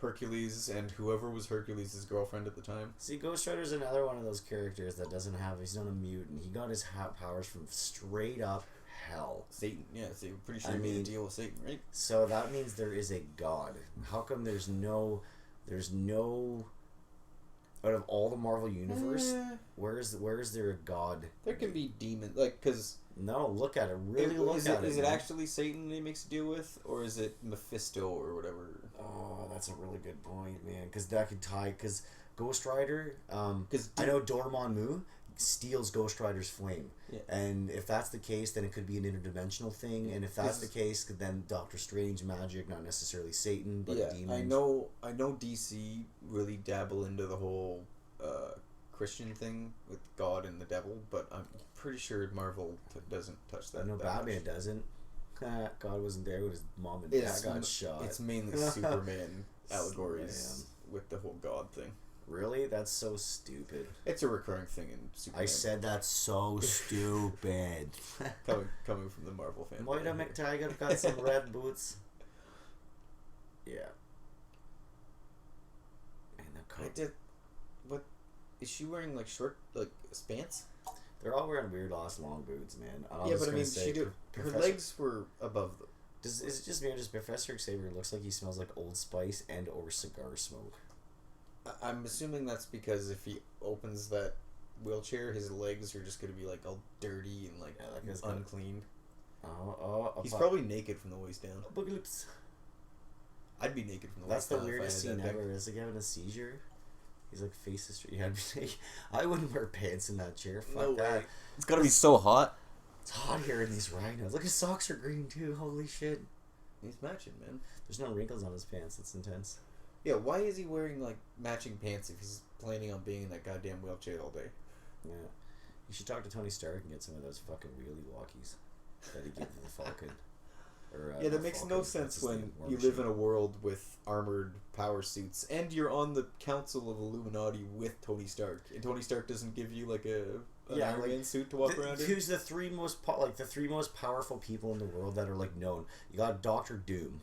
Hercules and whoever was Hercules' girlfriend at the time. See, Ghost Rider's another one of those characters that doesn't have... He's not a mutant. He got his powers from straight up hell. Satan, yeah. So you're pretty sure he made a deal with Satan, right? So that means there is a god. How come there's no... Out of all the Marvel universe, where is there a god? There can be demons, because... No, look at it. Really look at it. Is it actually Satan he makes a deal with, or is it Mephisto or whatever? Oh, That's a really good point, man. Because that could tie. Because Ghost Rider. Because I know Dormammu steals Ghost Rider's flame. Yeah. And if that's the case, then it could be an interdimensional thing. And if that's the case, then Doctor Strange magic, not necessarily Satan, but a demon. I know DC really dabble into the whole Christian thing with God and the devil, but I'm pretty sure Marvel doesn't touch that. I know that Batman much. doesn't. God wasn't there when his mom and dad got shot. It's mainly Superman allegories with the whole God thing. Really? That's so stupid. It's a recurring thing in Superman. I said that's so stupid. coming from the Marvel fan. Moira McTaggart got some red boots. Yeah. And the coat. What is she wearing? Like short, like pants? They're all wearing weird ass long boots, man. But I mean, her legs were above them. Is it just me or just Professor Xavier looks like he smells like Old Spice and or cigar smoke? I'm assuming that's because if he opens that wheelchair, his legs are just going to be like all dirty and like unclean. He's probably naked from the waist down. Boogaloops. I'd be naked from the waist down. That's the weirdest scene ever. Is he having a seizure? He's like faces straight. Yeah, I wouldn't wear pants in that chair. Fuck that. Way. It's got to be so hot. It's hot here in these rhinos. Look, his socks are green too. Holy shit. He's matching, man. There's no wrinkles on his pants. It's intense. Yeah, why is he wearing like matching pants if he's planning on being in that goddamn wheelchair all day? Yeah. You should talk to Tony Stark and get some of those fucking wheelie walkies that he gave to the Falcon. Or, that makes no sense when you live in a world with armored power suits and you're on the Council of Illuminati with Tony Stark, and Tony Stark doesn't give you like an Iron Man suit to walk around in. Who's the three most powerful people in the world that are like known? You got Doctor Doom.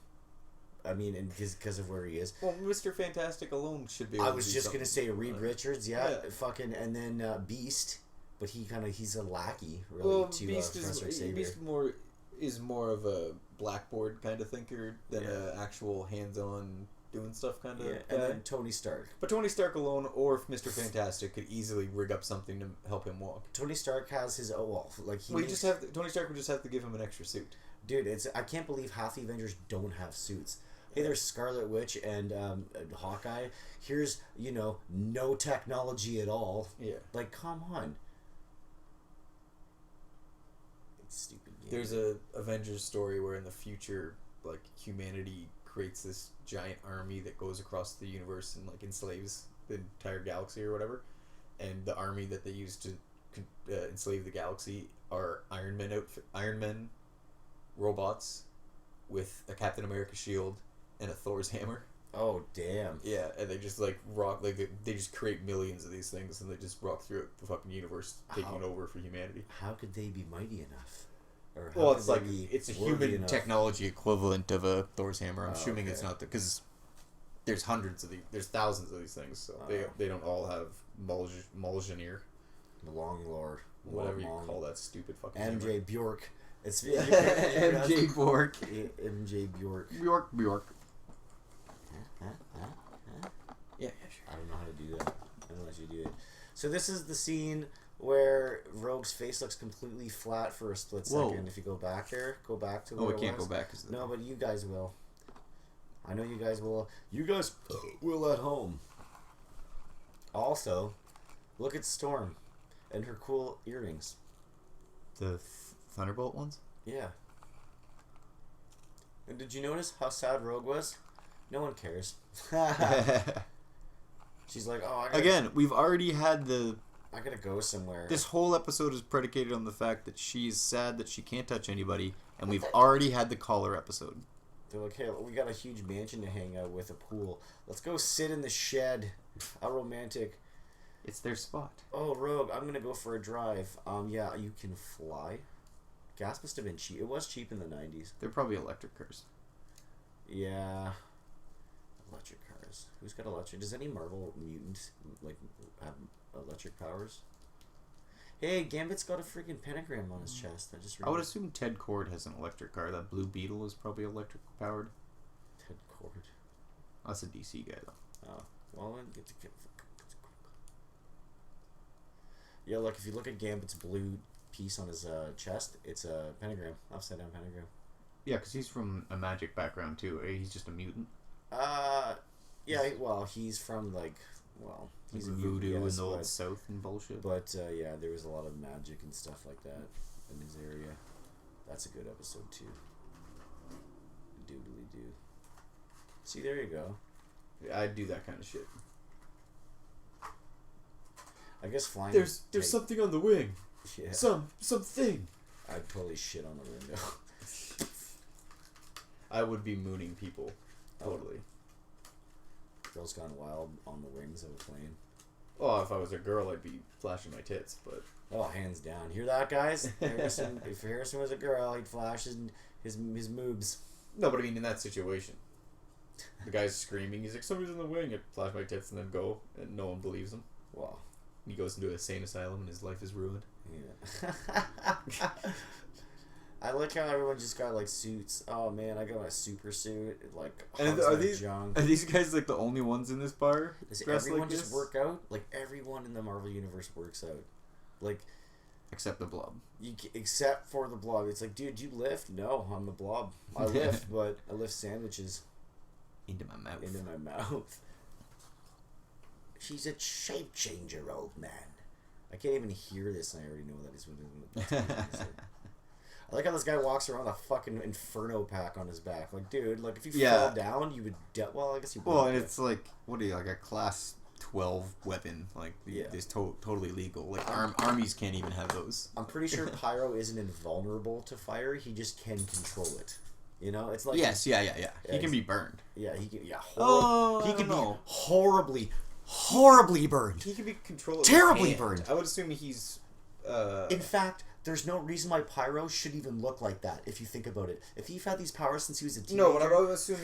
I mean, and because of where he is. Well, Mr. Fantastic alone should be able I was just gonna say Reed Richards, fucking, and then Beast, but he's a lackey really to Professor Xavier. Beast is more of a blackboard kind of thinker than a actual hands-on doing stuff kind of guy. And then Tony Stark. But Tony Stark alone, or if Mr. Fantastic could easily rig up something to help him walk. Tony Stark has his Tony Stark would just have to give him an extra suit. Dude, I can't believe half the Avengers don't have suits. Hey, there's Scarlet Witch and Hawkeye. Here's, no technology at all. Yeah. Like, come on. It's stupid game. There's a Avengers story where in the future, like, humanity creates this giant army that goes across the universe and, like, enslaves the entire galaxy or whatever. And the army that they use to enslave the galaxy are Iron Men robots with a Captain America shield and a Thor's hammer. Oh, damn. Yeah, and they just like rock, like they just create millions of these things and they just rock through the fucking universe, taking it over for humanity. How could they be mighty enough? Well, it's a human technology equivalent of a Thor's hammer. I'm assuming it's not because there's thousands of these things, so they don't all have Mjolnir. The Long Lord. Whatever you call that stupid fucking MJ hammer. Bjork. It's MJ Bjork. MJ Bjork. Bjork. Yeah, sure. I don't know how to do that. I don't know how you do it. So this is the scene where Rogue's face looks completely flat for a split second. If you go back there, go back to where we can't go back. No, but you guys will. I know you guys will. You guys will at home. Also, look at Storm and her cool earrings. The Thunderbolt ones? Yeah. And did you notice how sad Rogue was? No one cares. She's like, again, we've already had I gotta go somewhere. This whole episode is predicated on the fact that she's sad that she can't touch anybody, and we've already had the collar episode. They're like, hey, we got a huge mansion to hang out with, a pool. Let's go sit in the shed. How romantic. It's their spot. Oh, Rogue, I'm gonna go for a drive. Yeah, you can fly. Gas must have been cheap. It was cheap in the 90s. They're probably electric cars. Yeah. Electric cars. Who's got electric? Does any Marvel mutant have electric powers? Hey, Gambit's got a freaking pentagram on his chest. I would assume Ted Kord has an electric car. That Blue Beetle is probably electric powered. Ted Kord. That's a DC guy though. Oh, well then get. Yeah, look. If you look at Gambit's blue piece on his chest, it's a pentagram, upside down pentagram. Yeah, because he's from a magic background too. He's just a mutant. Yeah, well, he's from he's a voodoo in US, the old South and bullshit. But yeah, there was a lot of magic and stuff like that in his area. That's a good episode too. Doodly doo. See, there you go. Yeah, I'd do that kind of shit. I guess flying. There's something on the wing. Yeah. Something. I'd totally shit on the window. I would be mooning people. Totally. Girls Gone Wild on the wings of a plane. Oh, if I was a girl, I'd be flashing my tits, but... Oh, hands down. Hear that, guys? If Harrison was a girl, he'd flash his moobs. No, but I mean, in that situation. The guy's screaming, he's like, somebody's in the wing, I'd flash my tits and then go, and no one believes him. Wow. He goes into a sane asylum and his life is ruined. Yeah. I like how everyone just got like suits. Oh man, I got my super suit. It, like, and are these guys like the only ones in this bar? Does everyone like just work out? Like everyone in the Marvel universe works out. Like except the Blob. Except for the Blob. It's like, dude, you lift? No, I'm the Blob. I lift, but I lift sandwiches into my mouth. Into my mouth. She's a shape changer, old man. I can't even hear this, and I already know that is what I like how this guy walks around with a fucking Inferno pack on his back. Like, dude, like if you fell down, you would. Well, I guess you would. Well, and it's like, what are you, like a class 12 weapon? Like, it's totally legal. Like, armies can't even have those. I'm pretty sure Pyro isn't invulnerable to fire. He just can control it. You know, it's like yes, yeah. He can be burned. Yeah, he can. Yeah, he can be horribly burned. He can be controlled. Terribly burned. I would assume he's. In fact, there's no reason why Pyro should even look like that. If you think about it, if he's had these powers since he was a teenager, no, but I would assume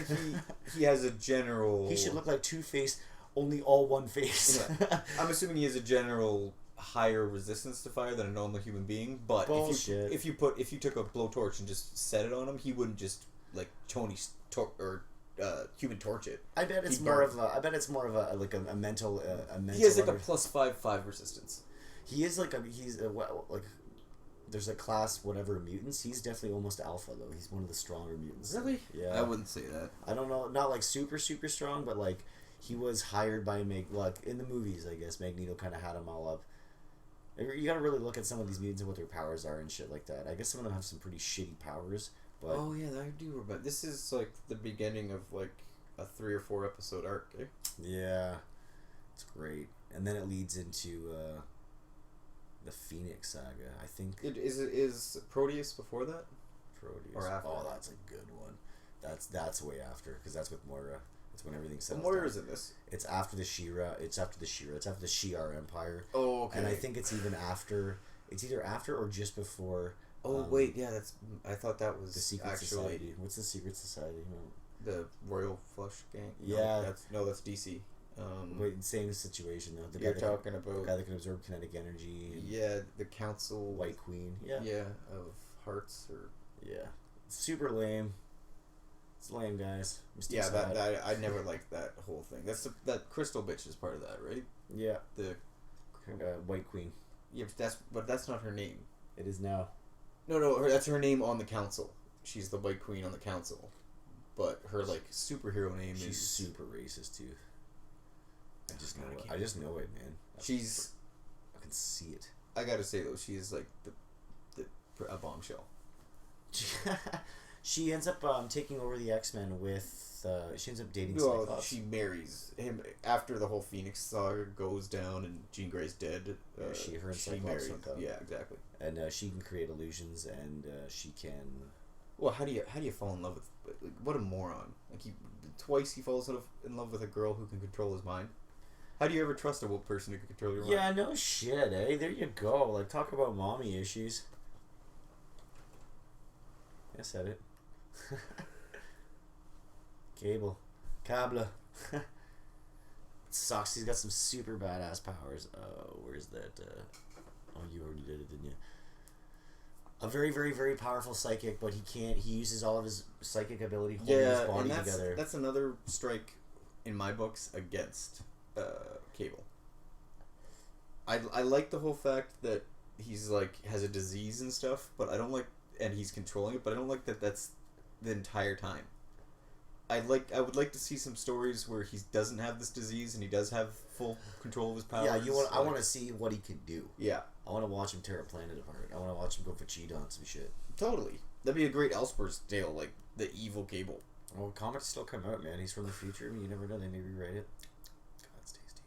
he has a general. He should look like Two-Face, only all one face. Yeah. I'm assuming he has a general higher resistance to fire than a normal human being. But if you took a blowtorch and just set it on him, he wouldn't just like Human Torch it. I bet it's more of a mental. He has like a +5/5 resistance. He is like there's a class whatever mutants. He's definitely almost alpha though. He's one of the stronger mutants. Really? Yeah. I wouldn't say that. I don't know. Not like super strong, but like he was hired by in the movies. I guess Magneto kind of had him all up. You gotta really look at some of these mutants and what their powers are and shit like that. I guess some of them have some pretty shitty powers. But oh yeah, I do remember. This is like the beginning of like a 3 or 4 episode arc. Eh? Yeah, it's great, and then it leads into the Phoenix Saga. I think is Proteus before that? Proteus or after? Oh, that's a good one. That's way after because that's with Moira. It's when everything settles down. Moira's in this. It's after the She-Ra. It's after the Shi'ar Empire. Oh, okay. And I think it's even after. It's either after or just before. Oh wait, yeah, I thought that was the Secret Society. What's the Secret Society? The Royal Flush Gang. Yeah, that's DC. Wait, same situation though. You're talking about the guy that can absorb kinetic energy. And yeah, the Council. White Queen. Yeah. Yeah, of Hearts or. Yeah, super lame. It's lame, guys. Yeah, that I never liked that whole thing. That Crystal bitch is part of that, right? Yeah. The White Queen. Yeah, but that's not her name. It is now. No, that's her name on the council. She's the White Queen on the council, but her like superhero name she's is super racist too. I just know it, man. I can see it. I gotta say though, she is like a bombshell. She ends up taking over the X-Men with. She ends up dating Cyclops. Well, she marries him after the whole Phoenix saga goes down and Jean Grey's dead. Her and Cyclops hook up. Yeah, exactly. And she can create illusions, and she can. Well, how do you fall in love with? Like, what a moron! Like twice he falls in love with a girl who can control his mind. How do you ever trust a person who can control your mind? Yeah, no shit, eh? There you go. Like, talk about mommy issues. I said it. Cable. Sucks. He's got some super badass powers. Where's that? Oh, you already did it, didn't you? A very, very, very powerful psychic, but he uses all of his psychic ability holding his body together. That's another strike in my books against Cable. I like the whole fact that he's like has a disease and stuff, but I don't like, and he's controlling it, but I don't like that that's the entire time. I would like to see some stories where he doesn't have this disease and he does have full control of his powers. Yeah, I want to see what he can do. Yeah. I want to watch him tear a planet apart. I want to watch him go Vegeta on some shit. Totally. That'd be a great Elseworlds tale, like the evil Cable. Well, comics still come out, man. He's from the future. You never know. They may rewrite it. God, it's tasty.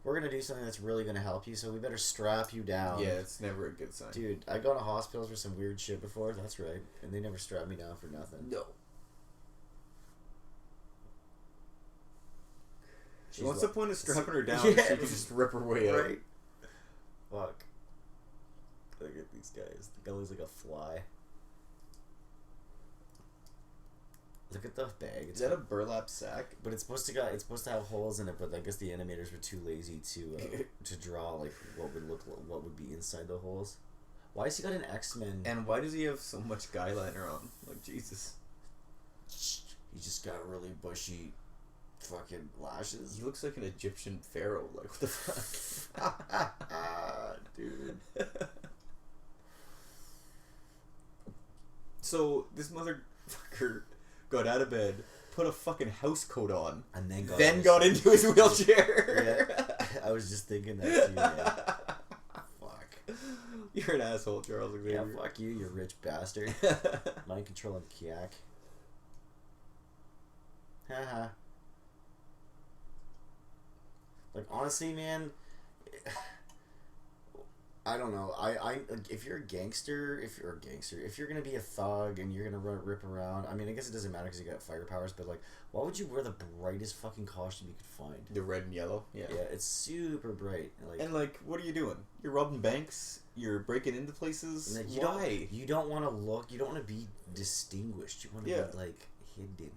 We're going to do something that's really going to help you, so we better strap you down. Yeah, it's never a good sign. Dude, I gone to hospitals for some weird shit before. That's right. And they never strapped me down for nothing. No. What's the point of strapping her down? Yeah. She can just rip her way out. Right? Fuck. Look at these guys. The guy looks like a fly. Look at the bag. Is that a burlap sack? But it's supposed to have holes in it. But I guess the animators were too lazy to draw like what would be inside the holes. Why has he got an X-Men? And why does he have so much guy liner on? Like Jesus. He just got really bushy, fucking lashes. He looks like an Egyptian pharaoh. Like what the fuck, dude. So this motherfucker got out of bed, put a fucking house coat on, and then got into his wheelchair. Yeah, I was just thinking that too, man. Fuck. You're an asshole, Charles Xavier. Yeah, fuck you, you rich bastard. Mind controlling Kiak. Haha. Like, honestly, man, I don't know. If you're a gangster, if you're gonna be a thug and you're gonna rip around, I mean, I guess it doesn't matter because you got fire powers, but like, why would you wear the brightest fucking costume you could find? The red and yellow. Yeah. Yeah, it's super bright. And like, what are you doing? You're robbing banks. You're breaking into places. Like, why? You don't want to look. You don't want to be distinguished. You want to be like hidden.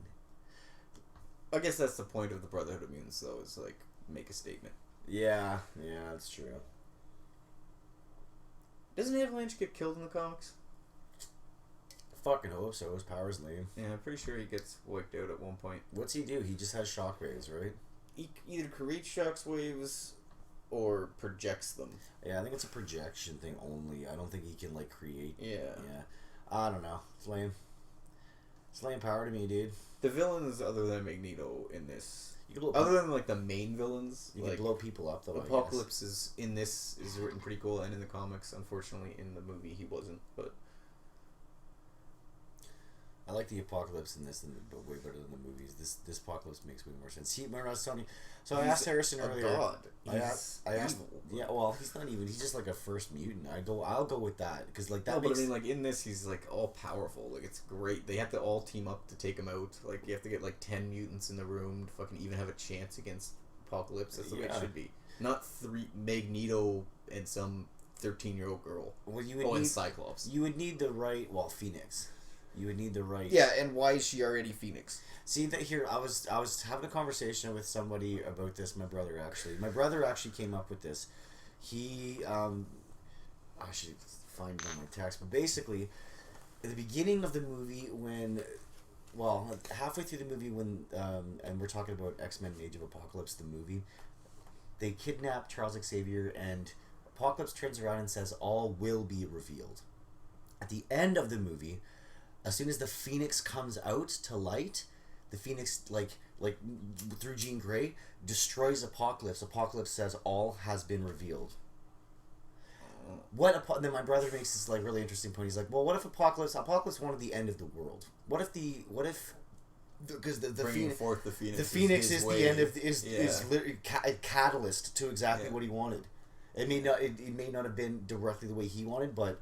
I guess that's the point of the Brotherhood of Mutants, though, is like make a statement. Yeah, that's true. Doesn't Avalanche get killed in the comics? I fucking hope so. His power's lame. Yeah, I'm pretty sure he gets wiped out at one point. What's he do? He just has shockwaves, right? He either creates shockwaves or projects them. Yeah, I think it's a projection thing only. I don't think he can like create. Yeah. I don't know. It's lame. It's lame power to me, dude. The villains, other than Magneto in this, other than like the main villains, you like, can blow people up though. Apocalypse is written pretty cool, and in the comics, unfortunately, in the movie he wasn't. But I like the Apocalypse in this, but way better than the movies. This Apocalypse makes way more sense. See, remember I was telling you. So I asked Harrison earlier. God. I asked. Yeah, well, he's not even. He's just like a first mutant. I'll go with that because like that. No, but I mean, like in this, he's like all powerful. Like it's great. They have to all team up to take him out. Like you have to get like 10 mutants in the room to fucking even have a chance against Apocalypse. That's the way it should be. Not 3 Magneto and some 13-year-old girl. Well, you would need and Cyclops. You would need the right. Well, Phoenix. You would need the right. Yeah, and why is she already Phoenix? See that here. I was having a conversation with somebody about this. My brother actually came up with this. He I should find it on my text, but basically, at the beginning of the movie, halfway through the movie, when and we're talking about X-Men: Age of Apocalypse, the movie, they kidnap Charles Xavier, and Apocalypse turns around and says, "All will be revealed." At the end of the movie, as soon as the Phoenix comes out to light, the Phoenix, like through Jean Grey, destroys Apocalypse. Apocalypse says, "All has been revealed." Then my brother makes this like really interesting point. He's like, "Well, what if Apocalypse wanted the end of the world? What if because the Phoenix, forth the Phoenix, the Phoenix is the end of is literally a catalyst to exactly what he wanted. It may not have been directly the way he wanted, but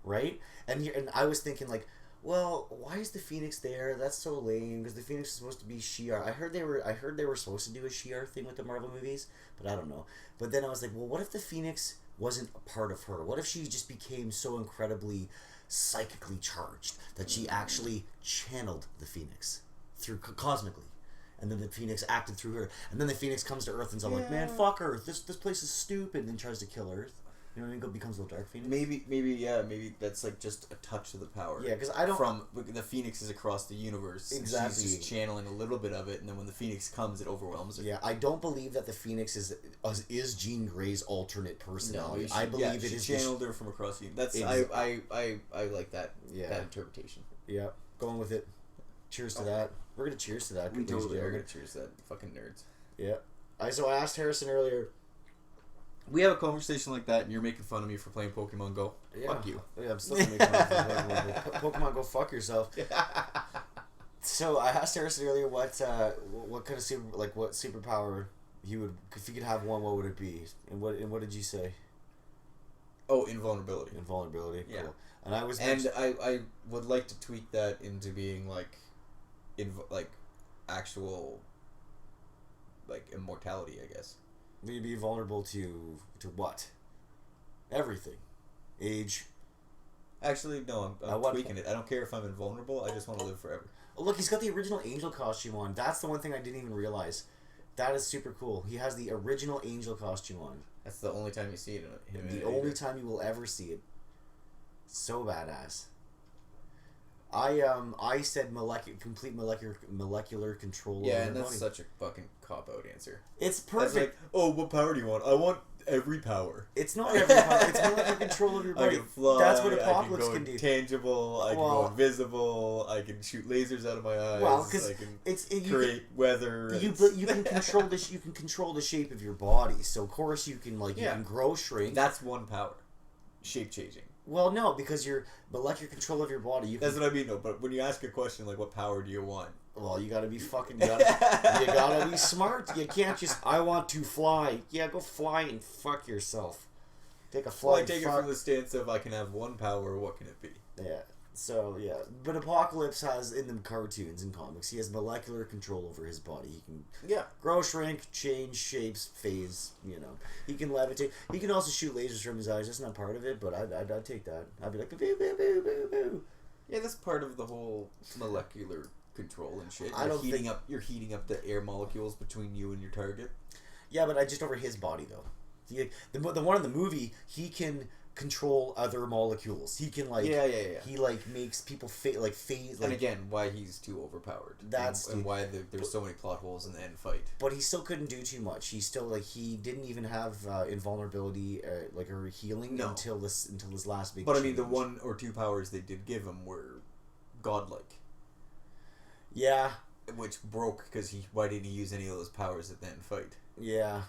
right. And I was thinking like, well, why is the Phoenix there? That's so lame because the Phoenix is supposed to be Shi'ar. I heard they were supposed to do a Shi'ar thing with the Marvel movies, but I don't know. But then I was like, well, what if the Phoenix wasn't a part of her? What if she just became so incredibly psychically charged that she actually channeled the Phoenix through cosmically, and then the Phoenix acted through her, and then the Phoenix comes to Earth and's all like, man, fuck Earth. This place is stupid, and then tries to kill Earth. You know what I mean? Becomes a little Dark Phoenix. Maybe that's like just a touch of the power. Yeah, because I don't. From the Phoenix is across the universe. Exactly. She's just channeling a little bit of it, and then when the Phoenix comes, it overwhelms her. Yeah, I don't believe that the Phoenix is Jean Grey's alternate personality. No, I believe it is channeled her from across the. That's I like that. Yeah. That interpretation. Yeah, going with it. Cheers to that. We're gonna cheers to that. We ladies and totally are gentlemen. gonna cheers to that. Fucking nerds. Yeah. So I asked Harrison earlier. We have a conversation like that, and you're making fun of me for playing Pokemon Go. Yeah. Fuck you. Yeah, I'm still gonna make fun of you. Pokemon Go, fuck yourself. So I asked Harrison earlier what kind of what superpower he would, if he could have one, what would it be? And what did you say? Oh, invulnerability. Invulnerability. Yeah. Cool. And I was. I would like to tweak that into being like actual like immortality, I guess. You'd be vulnerable to what? Everything. Age. Actually, no, I'm tweaking point? it. I don't care if I'm invulnerable. I just want to live forever. Oh, look, he's got the original Angel costume on. That's the one thing I didn't even realize. That is super cool. He has the original Angel costume on. That's the only time you see it. The only time you will ever see it. So badass. I said complete molecular control. Yeah, over and your that's body. such a fucking cop-out answer. It's That's perfect. like, oh, what power do you want? I want every power. It's not every power. It's molecular control of your body. I can fly. That's what Apocalypse I can can do. Tangible. I can go invisible. I can shoot lasers out of my eyes. Well, because I can you create weather. You can control this. You can control the shape of your body. So of course you can you can grow, shrink. That's one power. Shape changing. Well, no, because your molecular control of your body. That's what I mean. No, but when you ask a question like, "What power do you want?" Well, you gotta be fucking. You gotta be smart. You can't just. I want to fly. Yeah, go fly and fuck yourself. Take a flight. Well, I take it from the stance of I can have one power. What can it be? Yeah. So yeah, but Apocalypse has in the cartoons and comics, he has molecular control over his body. He can grow, shrink, change shapes, phase. You know, he can levitate. He can also shoot lasers from his eyes. That's not part of it, but I'd take that. I'd be like boo boo boo boo boo. Yeah, that's part of the whole molecular control and shit. You're heating up the air molecules between you and your target. Yeah, but just over his body though. The one in the movie, he can control other molecules. He can he makes people phase. And again, why he's too overpowered. And why there's so many plot holes in the end fight. But he still couldn't do too much. He still he didn't even have invulnerability or healing until his last big. But I mean, the 1 or 2 powers they did give him were godlike. Yeah. Which broke because why didn't he use any of those powers at the end fight? Yeah,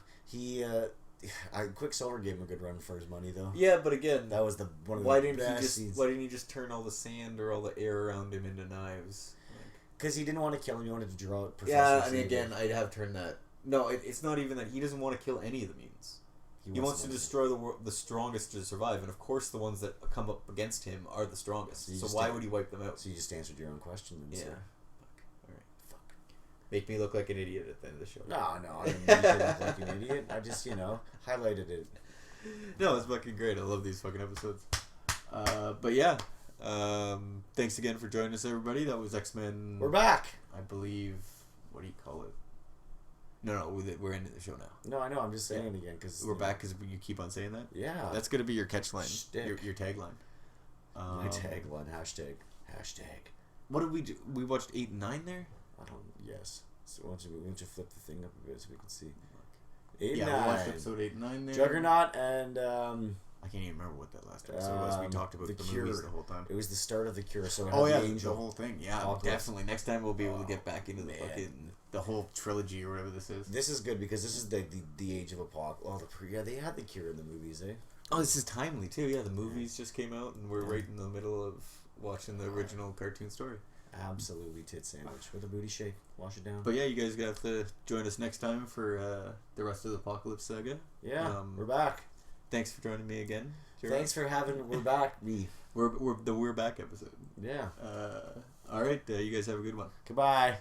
Quicksilver gave him a good run for his money, though. Yeah, but again, that was one of why the didn't best he scenes. Why didn't he just turn all the sand or all the air around him into knives? Because he didn't want to kill him. He wanted to draw it. Yeah, I mean, again, I'd have turned that. No, it's not even that. He doesn't want to kill any of the mutants. He wants to destroy the strongest to survive, and of course, the ones that come up against him are the strongest. So why would he wipe them out? So you just answered your own question, then. Yeah. Make me look like an idiot at the end of the show. No, I didn't make you look like an idiot. I just, highlighted it. No, it's fucking great. I love these fucking episodes. But yeah, thanks again for joining us, everybody. That was X-Men. We're back. I believe. What do you call it? No, we're into the show now. No, I know. I'm just saying it again because we're back because you keep on saying that. Yeah, that's gonna be your catchline, your tagline. My tagline. Hashtag. What did we do? We watched 8 and 9 there. Yes. So why don't you flip the thing up a bit so we can see. 8 and 9. We watched episode 8 and 9 there. Juggernaut and I can't even remember what that last episode was. We talked about the Cure. movies the whole time. It was the start of the Cure. So the whole thing. Yeah, definitely. Next time we'll be able to get back into the whole trilogy or whatever this is. This is good because this is the age of Apocalypse. They had the Cure in the movies, eh? Oh, this is timely too. Yeah, the movies just came out and we're right in the middle of watching the original cartoon story. Absolutely tit sandwich with a booty shake. Wash it down. But yeah, you guys have to join us next time for the rest of the Apocalypse saga. Yeah, we're back. Thanks for joining me again. JRob. Thanks for having. We're back. We're back episode. Yeah. All right. You guys have a good one. Goodbye.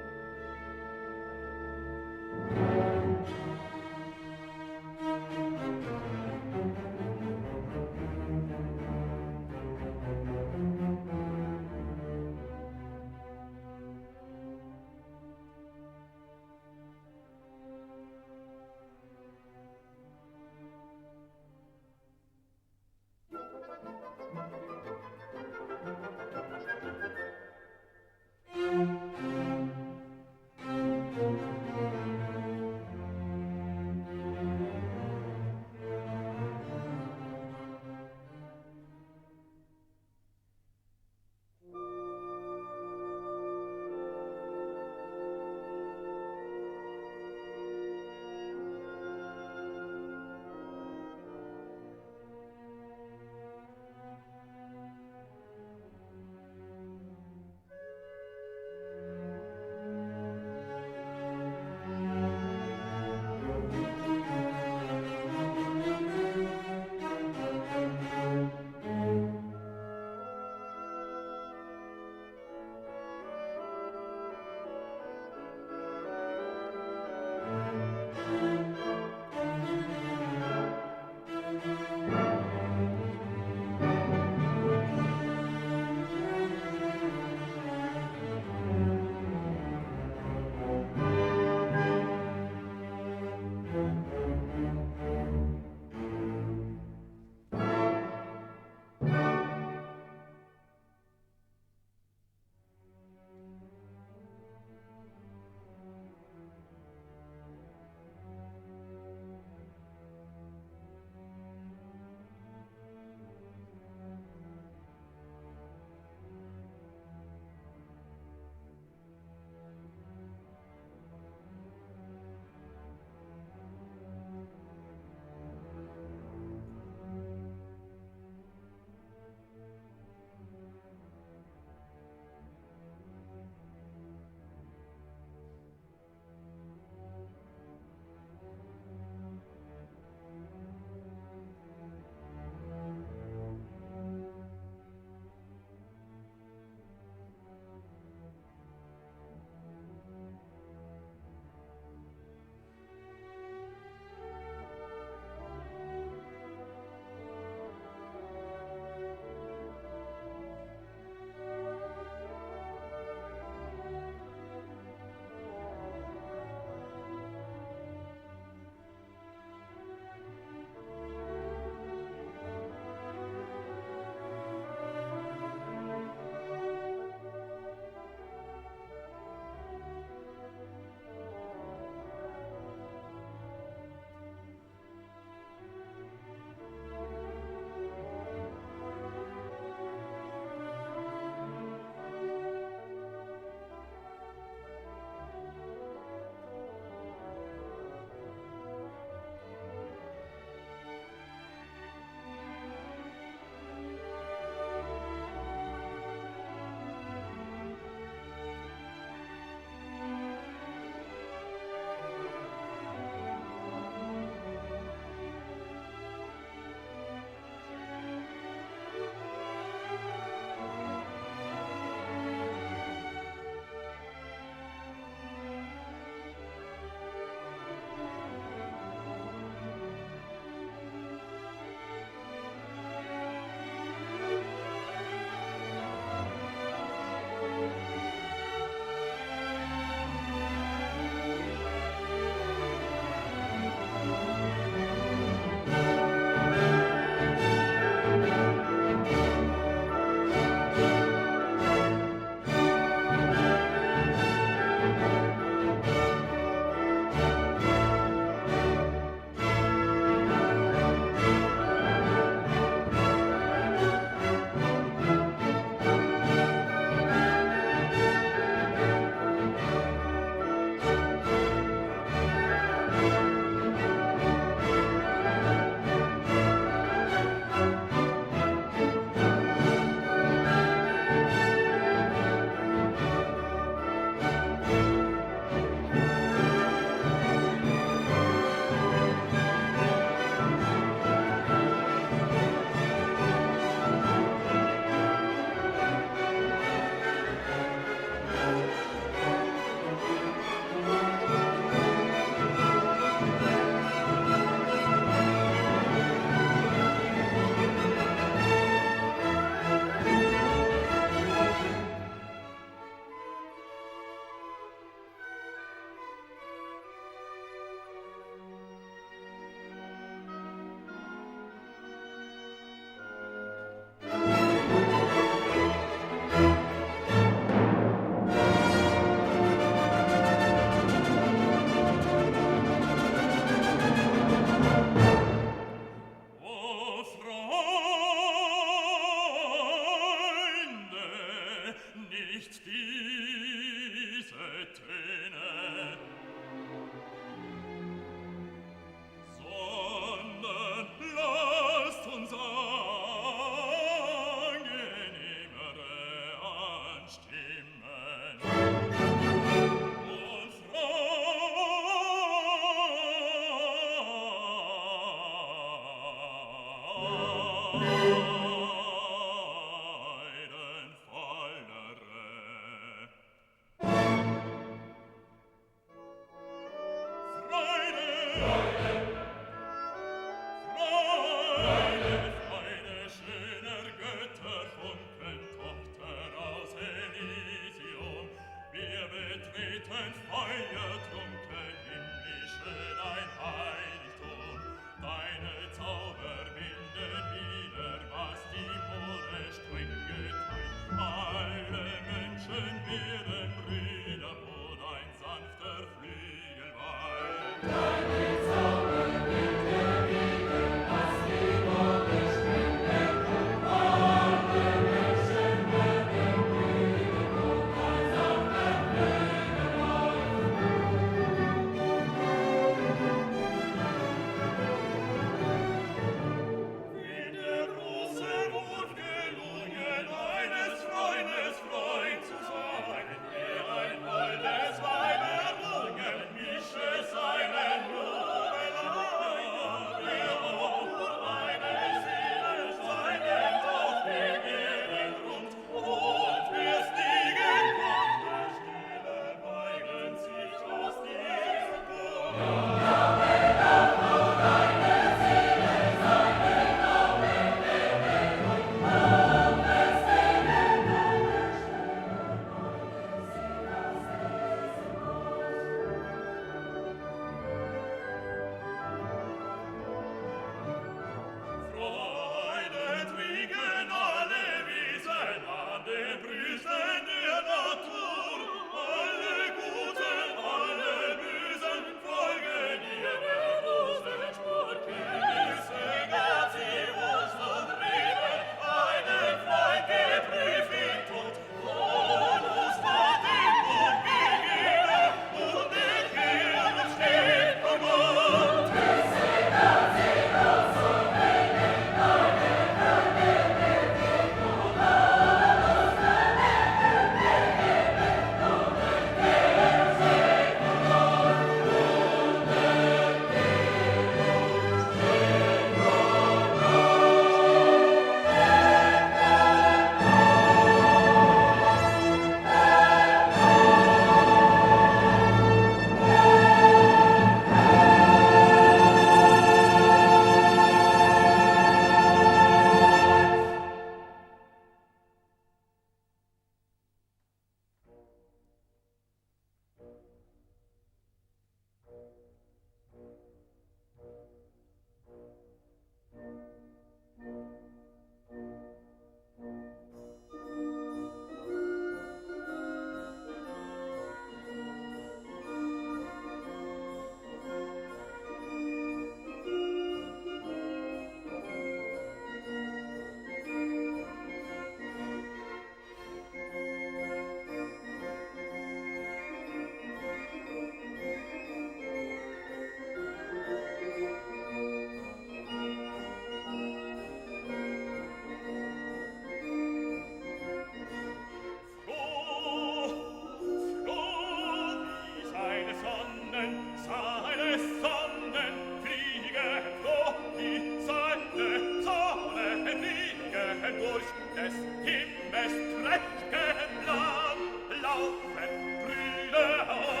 Himmels prächtigen Land laufend Brüder